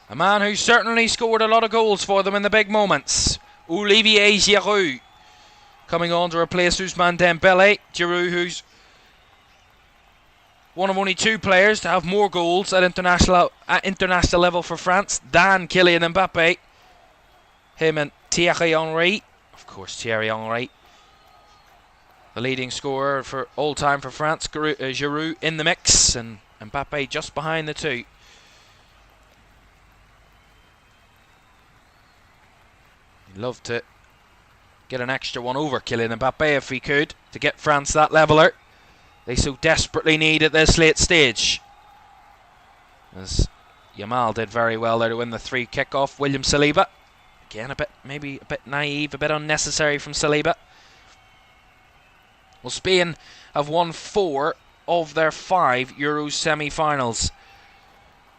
a man who certainly scored a lot of goals for them in the big moments. Olivier Giroud coming on to replace Ousmane Dembele. Giroud, who's one of only 2 players to have more goals at international level for France than Kylian Mbappe. Him and Thierry Henry. Of course, Thierry Henry, the leading scorer for all time for France. Giroud in the mix, and Mbappe just behind the 2. He'd love to get an extra one over Kylian Mbappe if he could, to get France that leveller they so desperately need at this late stage. As Yamal did very well there to win the 3 kick-off. William Saliba, again maybe a bit naive, a bit unnecessary from Saliba. Well, Spain have won 4 of their 5 Euros semi-finals.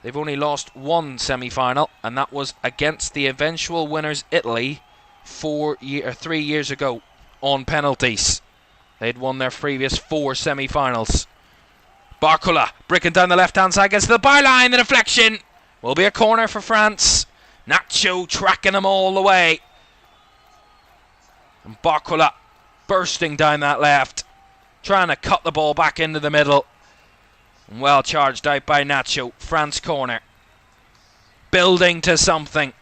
They've only lost 1 semi-final, and that was against the eventual winners Italy 3 years ago on penalties. They'd won their previous 4 semi-finals. Barcola breaking down the left-hand side, gets to the byline. The deflection will be a corner for France. Nacho tracking them all the way. And Barcola bursting down that left, trying to cut the ball back into the middle. And well charged out by Nacho. France corner. Building to something.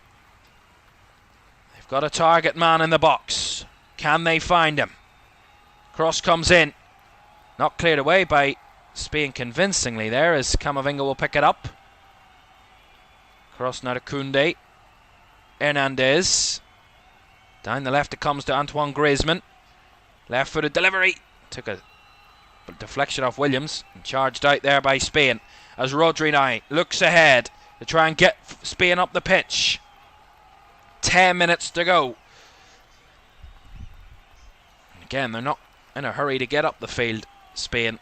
They've got a target man in the box. Can they find him? Cross comes in. Not cleared away by Spain convincingly there, as Camavinga will pick it up. Cross now to Koundé. Hernandez. Down the left it comes to Antoine Griezmann. Left-footed delivery. Took a deflection off Williams and charged out there by Spain, as Rodri now looks ahead to try and get Spain up the pitch. 10 minutes to go. Again, they're not in a hurry to get up the field, Spain.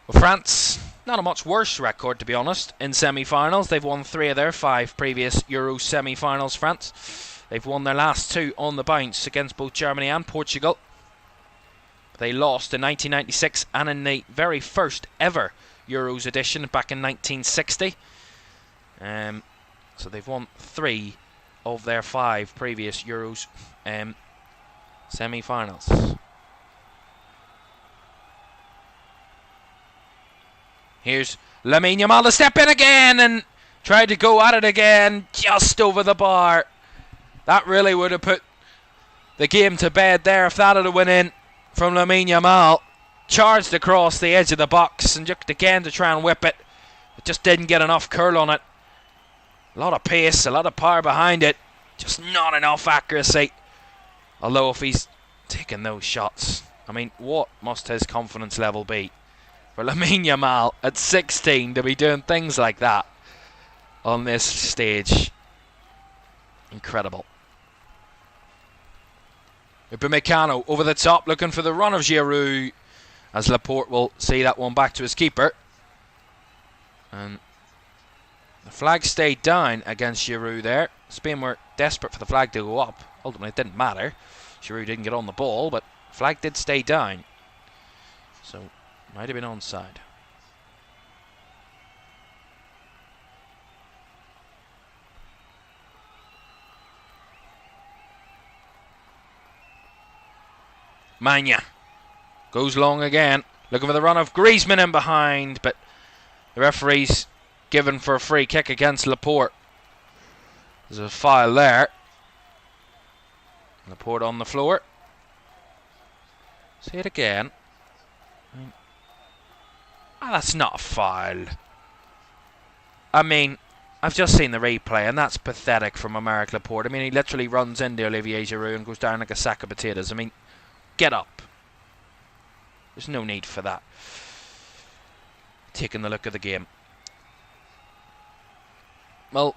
Well, France, not a much worse record, to be honest, in semi-finals. They've won 3 of their 5 previous Euro semi-finals, France. They've won their last 2 on the bounce against both Germany and Portugal. They lost in 1996 and in the very first ever Euros edition back in 1960. So they've won 3 of their 5 previous Euros semi-finals. Here's Lamine Yamal to step in again and tried to go at it again, just over the bar. That really would have put the game to bed there if that had went in from Lamine Yamal. Charged across the edge of the box and just again to try and whip it. It just didn't get enough curl on it. A lot of pace, a lot of power behind it. Just not enough accuracy. Although if he's taking those shots, I mean, what must his confidence level be for Lamine Yamal at 16 to be doing things like that on this stage? Incredible. Upamecano over the top, looking for the run of Giroud, as Laporte will see that one back to his keeper. And the flag stayed down against Giroud there. Spain were desperate for the flag to go up. Ultimately, it didn't matter. Giroud didn't get on the ball, but flag did stay down. So, might have been onside. Magna goes long again, looking for the run of Griezmann in behind, but the referee's given for a free kick against Laporte. There's a foul there. Laporte on the floor. See it again. That's not a foul. I mean, I've just seen the replay, and that's pathetic from Aymeric Laporte. I mean, he literally runs into Olivier Giroud and goes down like a sack of potatoes. I mean, get up. There's no need for that. Taking a look at the game. Well,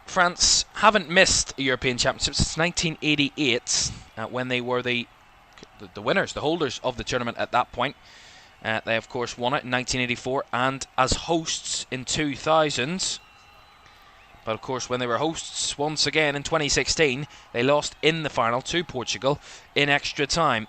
France haven't missed a European Championship since 1988, when they were the winners, the holders of the tournament at that point. They, of course, won it in 1984 and as hosts in 2000. But, of course, when they were hosts once again in 2016, they lost in the final to Portugal in extra time.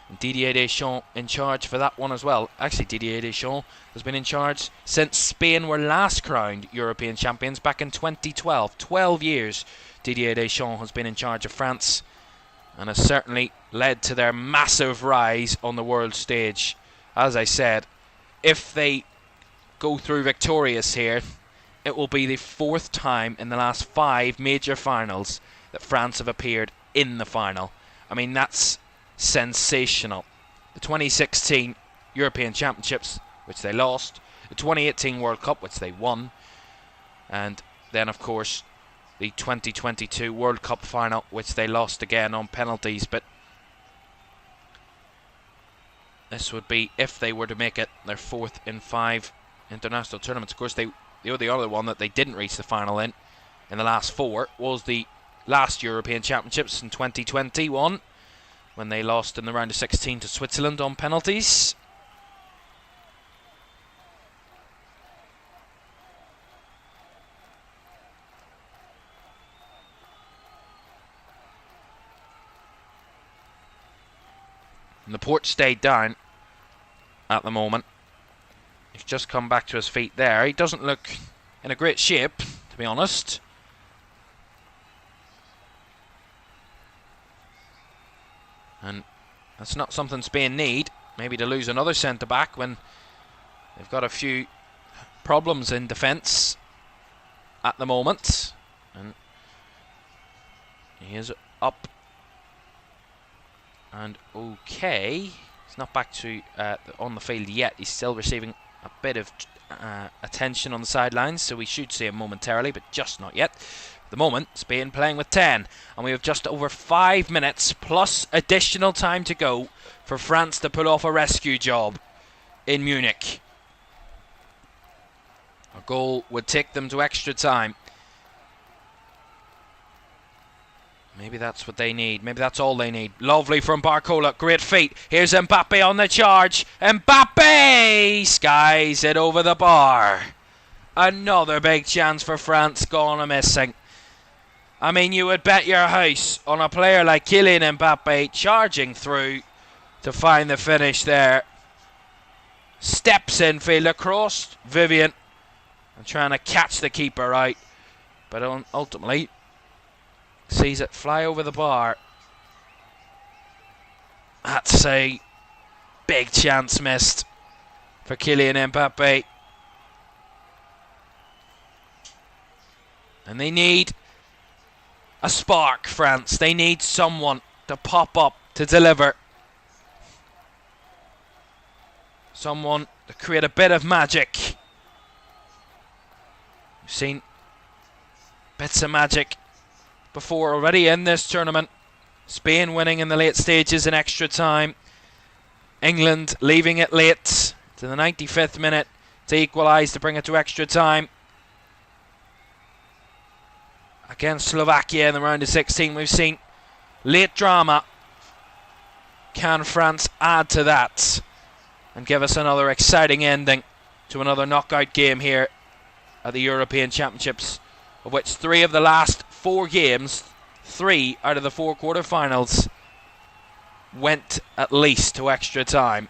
And Didier Deschamps in charge for that one as well. Actually, Didier Deschamps has been in charge since Spain were last crowned European champions back in 2012. 12 years Didier Deschamps has been in charge of France and has certainly led to their massive rise on the world stage. As I said, if they go through victorious here, it will be the 4th time in the last 5 major finals that France have appeared in the final. I mean, that's sensational. The 2016 European Championships, which they lost, the 2018 World Cup, which they won, and then of course the 2022 World Cup final, which they lost again on penalties. But this would be, if they were to make it, their 4th in 5 international tournaments. Of course, the other one that they didn't reach the final in the last 4 was the last European Championships in 2021, when they lost in the round of 16 to Switzerland on penalties. And the Port stayed down at the moment. He's just come back to his feet there. He doesn't look in a great shape, to be honest. And that's not something Spain need. Maybe to lose another centre-back when they've got a few problems in defence at the moment. And he is up and okay. He's not back to on the field yet. He's still receiving a bit of attention on the sidelines, so we should see him momentarily, but just not yet. At the moment, Spain playing with 10, and we have just over 5 minutes plus additional time to go for France to pull off a rescue job in Munich. A goal would take them to extra time. Maybe that's what they need. Maybe that's all they need. Lovely from Barcola. Great feet. Here's Mbappe on the charge. Mbappe skies it over the bar. Another big chance for France gone a-missing. I mean, you would bet your house on a player like Kylian Mbappe charging through to find the finish there. Steps in field across Vivian and trying to catch the keeper out. But ultimately sees it fly over the bar. That's a big chance missed for Kylian Mbappe. And they need a spark, France. They need someone to pop up to deliver. Someone to create a bit of magic. We've seen bits of magic before already in this tournament. Spain winning in the late stages in extra time. England leaving it late to the 95th minute to equalise to bring it to extra time. Against Slovakia in the round of 16, we've seen late drama. Can France add to that and give us another exciting ending to another knockout game here at the European Championships, of which 3 of the last 4 games, 3 out of the 4 quarterfinals, went at least to extra time.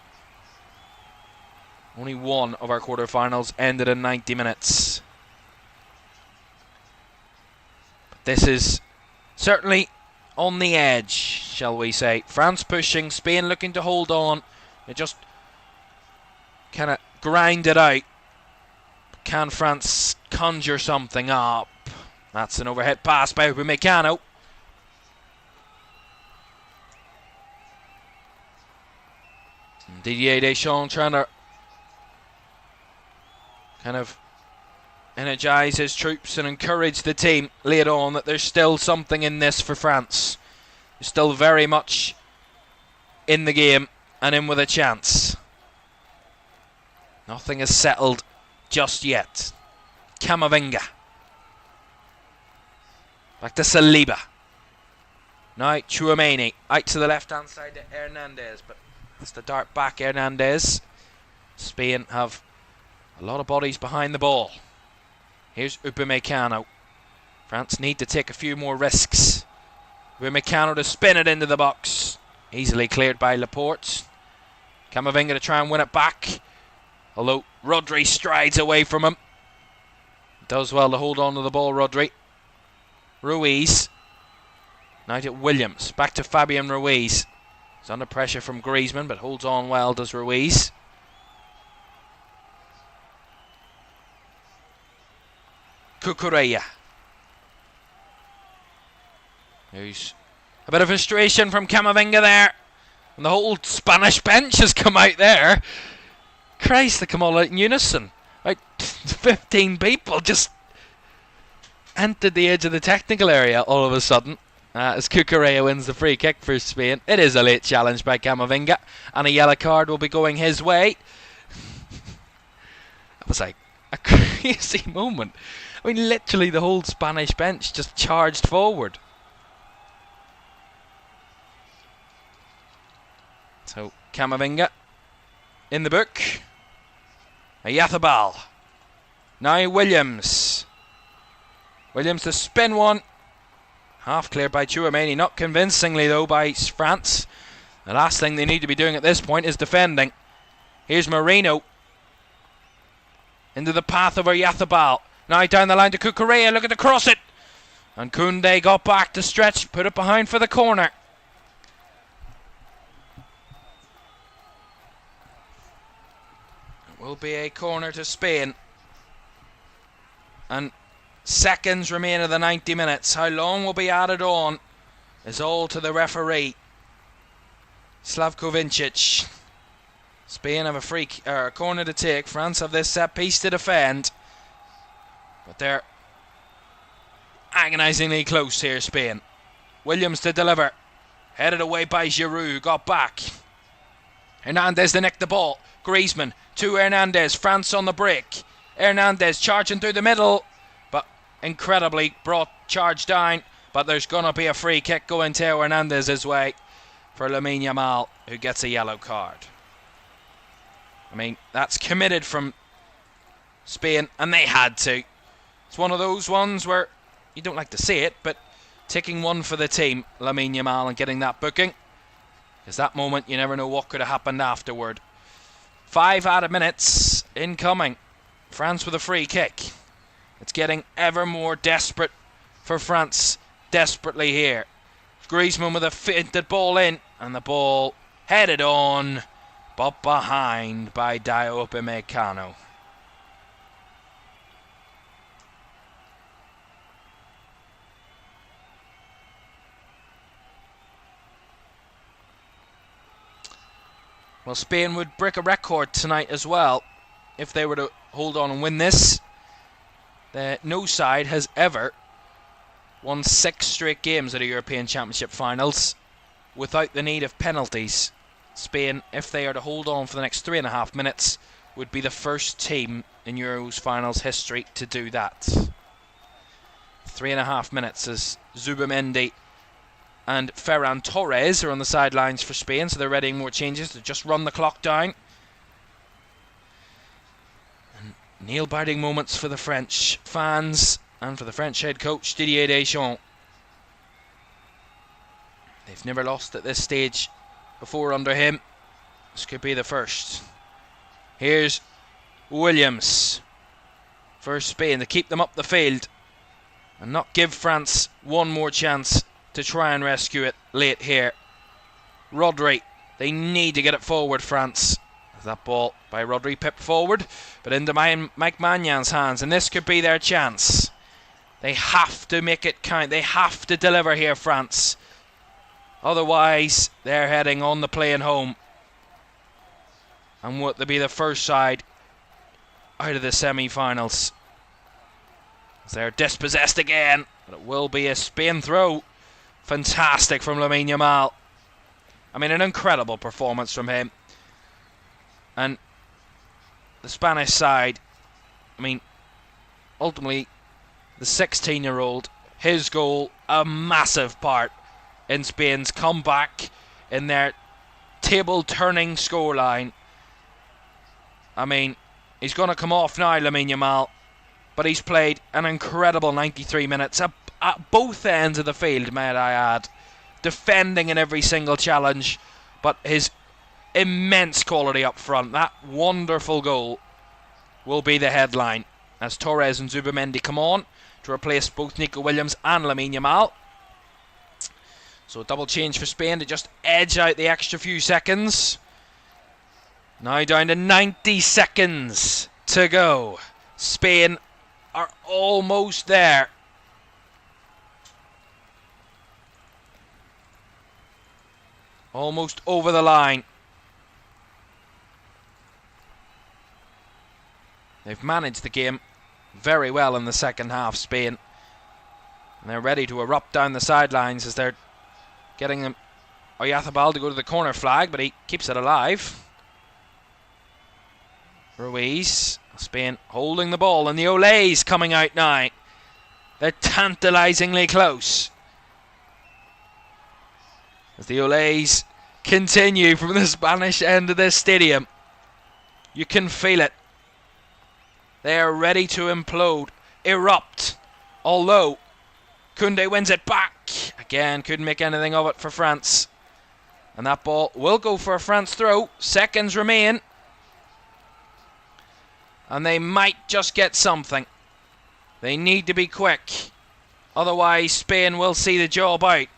Only 1 of our quarterfinals ended in 90 minutes. But this is certainly on the edge, shall we say. France pushing, Spain looking to hold on. They just kind of grind it out. Can France conjure something up? That's an overhead pass by Upamecano. Didier Deschamps trying to kind of energise his troops and encourage the team late on that there's still something in this for France. They're still very much in the game and in with a chance. Nothing is settled just yet. Camavinga. Back to Saliba. Now Chouameni out to the left hand side to Hernandez, but it's the dart back. Hernandez Spain have a lot of bodies behind the ball. Here's Upamecano. France need to take a few more risks. Upamecano to spin it into the box. Easily cleared by Laporte. Camavinga to try and win it back. Although Rodri strides away from him. Does well to hold on to the ball, Rodri. Ruiz. Now to Williams. Back to Fabian Ruiz. He's under pressure from Griezmann, but holds on well, does Ruiz. Cucurella. There's a bit of frustration from Camavinga there. And the whole Spanish bench has come out there. Christ, they come all out in unison. Like 15 people just entered the edge of the technical area all of a sudden. As Cucurella wins the free kick for Spain. It is a late challenge by Camavinga, and a yellow card will be going his way. That was like a crazy moment. I mean, literally the whole Spanish bench just charged forward. So Camavinga in the book. Ayathabal. Now Williams. Williams to spin one. Half cleared by Tchouaméni, not convincingly though by France. The last thing they need to be doing at this point is defending. Here's Moreno. Into the path of Ayathabal. Now down the line to Cucurella, looking to cross it. And Koundé got back to stretch, put it behind for the corner. It will be a corner to Spain. And seconds remain of the 90 minutes. How long will be added on is all to the referee, Slavko Vincic. Spain have a corner to take. France have this set piece to defend. But they're agonisingly close here, Spain. Williams to deliver. Headed away by Giroud, who got back. Hernandez to nick the ball. Griezmann to Hernandez. France on the break. Hernandez charging through the middle. But incredibly charged down. But there's going to be a free kick going to Hernandez's way for Lamine Yamal, who gets a yellow card. I mean, that's committed from Spain, and they had to. It's one of those ones where you don't like to see it, but taking one for the team, Lamine Yamal, and getting that booking. Because that moment, you never know what could have happened afterward. 5 added minutes incoming. France with a free kick. It's getting ever more desperate for France. Desperately here. Griezmann with a finted ball in, and the ball headed on, but behind by Dayot Upamecano. Well, Spain would break a record tonight as well if they were to hold on and win this. No side has ever won 6 straight games at a European Championship finals without the need of penalties. Spain, if they are to hold on for the next 3.5 minutes, would be the first team in Euros finals history to do that. 3.5 minutes as Zubimendi and Ferran Torres are on the sidelines for Spain, so they're readying more changes to just run the clock down. And nail-biting moments for the French fans and for the French head coach Didier Deschamps. They've never lost at this stage before under him. This could be the first. Here's Williams for Spain to keep them up the field and not give France one more chance to try and rescue it late here. Rodri, they need to get it forward, France. That ball by Rodri pipped forward, but into Mike Maignan hands, and this could be their chance. They have to make it count. They have to deliver here, France. Otherwise, they're heading on the plane home. And would they be the first side out of the semi-finals? They're dispossessed again, but it will be a Spain throw. Fantastic from Lamine Yamal. I mean, an incredible performance from him. And the Spanish side, I mean, ultimately, the 16-year-old, his goal, a massive part in Spain's comeback, in their table-turning scoreline. I mean, he's going to come off now, Lamine Yamal, but he's played an incredible 93 minutes at both ends of the field, may I add, defending in every single challenge, but his immense quality up front, that wonderful goal, will be the headline as Torres and Zubimendi come on to replace both Nico Williams and Lamine Yamal. So a double change for Spain to just edge out the extra few seconds. Now down to 90 seconds to go. Spain are almost there. Almost over the line. They've managed the game very well in the second half, Spain. And they're ready to erupt down the sidelines as they're getting Oyarzabal to go to the corner flag, but he keeps it alive. Ruiz, Spain holding the ball, and the Olays coming out now. They're tantalisingly close. As the Olays continue from the Spanish end of this stadium. You can feel it. They are ready to implode, erupt. Although Koundé wins it back. Again, couldn't make anything of it for France. And that ball will go for a France throw. Seconds remain. And they might just get something. They need to be quick. Otherwise, Spain will see the job out.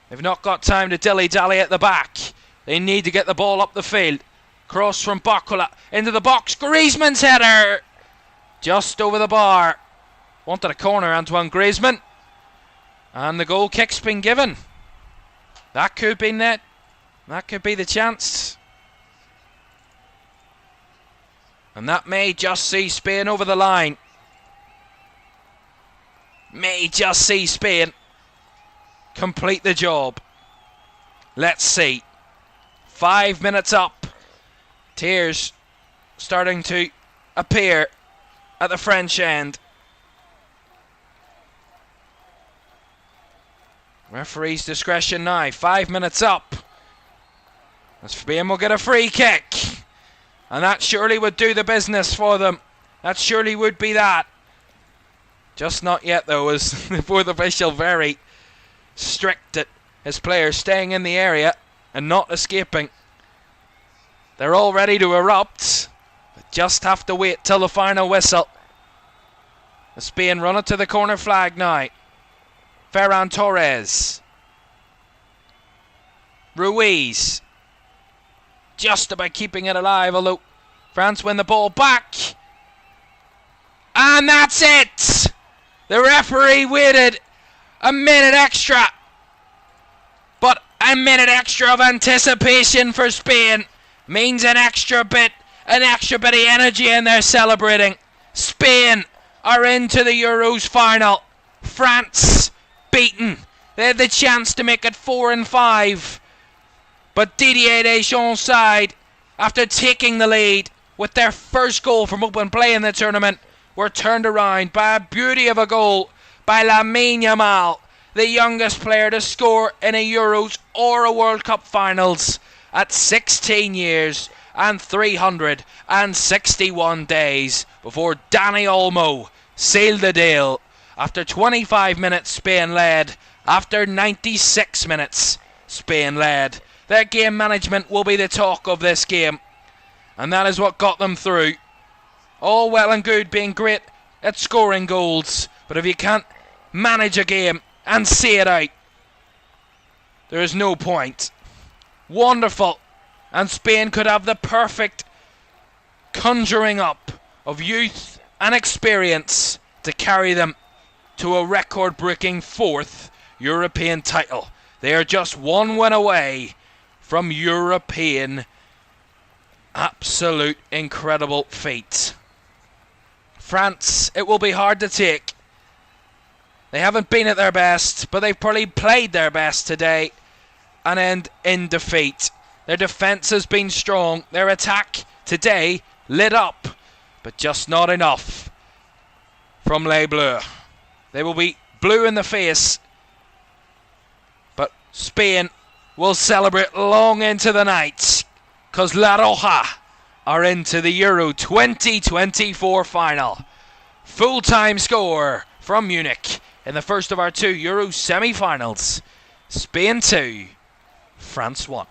They've not got time to dilly-dally at the back. They need to get the ball up the field. Cross from Barcola into the box. Griezmann's header! Just over the bar. Wanted a corner, Antoine Griezmann. And the goal kick's been given. That could be net. That could be the chance. And that may just see Spain over the line. May just see Spain complete the job. Let's see. 5 minutes up. Tears starting to appear at the French end. Referee's discretion now. 5 minutes up. As Spain will get a free kick. And that surely would do the business for them. That surely would be that. Just not yet though, as the fourth official very strict at his players staying in the area and not escaping. They're all ready to erupt, but just have to wait till the final whistle. The Spain run it to the corner flag now. Ferran Torres. Ruiz. Just about keeping it alive, although France win the ball back. And that's it! The referee waited a minute extra. But a minute extra of anticipation for Spain means an extra bit of energy, and they're celebrating. Spain are into the Euros final. France beaten. They had the chance to make it 4-5. But Didier Deschamps' side, after taking the lead with their first goal from open play in the tournament, were turned around by a beauty of a goal by Lamine Yamal, the youngest player to score in a Euros or a World Cup finals at 16 years and 361 days before Dani Olmo sealed the deal. After 25 minutes, Spain led. After 96 minutes, Spain led. Their game management will be the talk of this game, and that is what got them through. All well and good being great at scoring goals, but if you can't manage a game and see it out, there is no point. Wonderful. And Spain could have the perfect conjuring up of youth and experience to carry them to a record-breaking 4th European title. They are just one win away from European absolute incredible feat. France, it will be hard to take. They haven't been at their best, but they've probably played their best today and end in defeat. Their defence has been strong. Their attack today lit up, but just not enough from Les Bleus. They will be blue in the face, but Spain will celebrate long into the night, because La Roja are into the Euro 2024 final. Full-time score from Munich in the first of our two Euro semi-finals. Spain 2, France 1.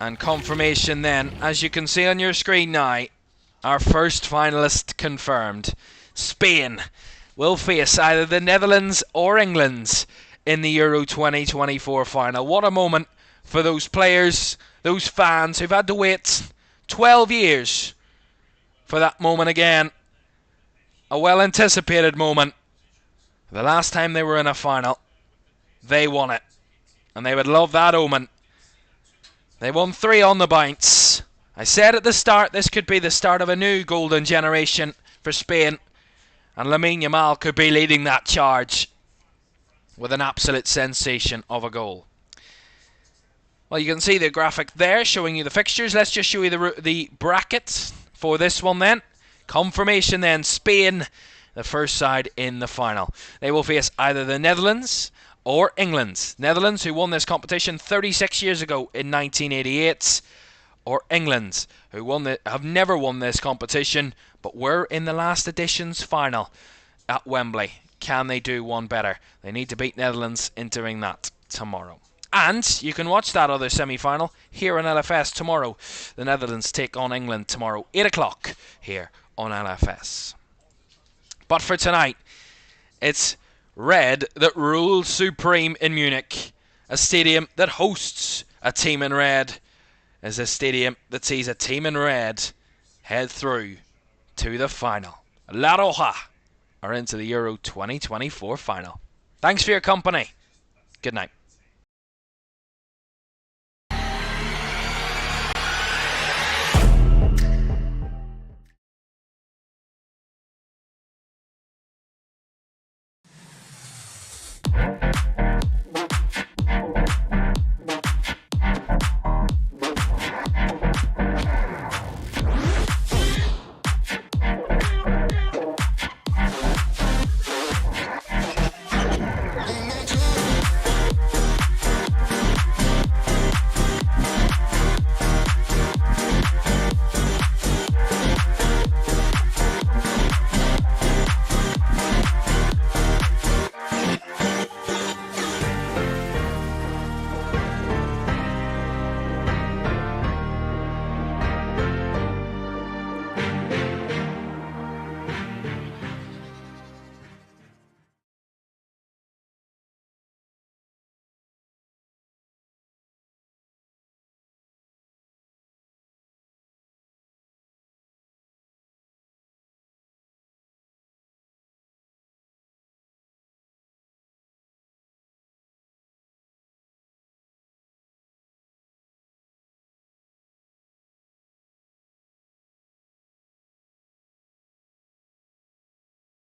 And confirmation then, as you can see on your screen now, our first finalist confirmed. Spain will face either the Netherlands or England in the Euro 2024 final. What a moment for those players, those fans who've had to wait 12 years for that moment again. A well-anticipated moment. The last time they were in a final, they won it. And they would love that omen. They won 3 on the bounce. I said at the start this could be the start of a new golden generation for Spain. And Lamine Yamal could be leading that charge with an absolute sensation of a goal. Well, you can see the graphic there showing you the fixtures. Let's just show you the brackets for this one then. Confirmation then, Spain, the first side in the final. They will face either the Netherlands or England. Netherlands, who won this competition 36 years ago in 1988, or England, who have never won this competition, but were in the last edition's final at Wembley. Can they do one better? They need to beat Netherlands in doing that tomorrow. And you can watch that other semi-final here on LFS tomorrow. The Netherlands take on England tomorrow, 8 o'clock here on LFS. But for tonight, it's red that rules supreme in Munich. A stadium that hosts a team in red is a stadium that sees a team in red head through to the final. La Roja are into the Euro 2024 final. Thanks for your company. Good night.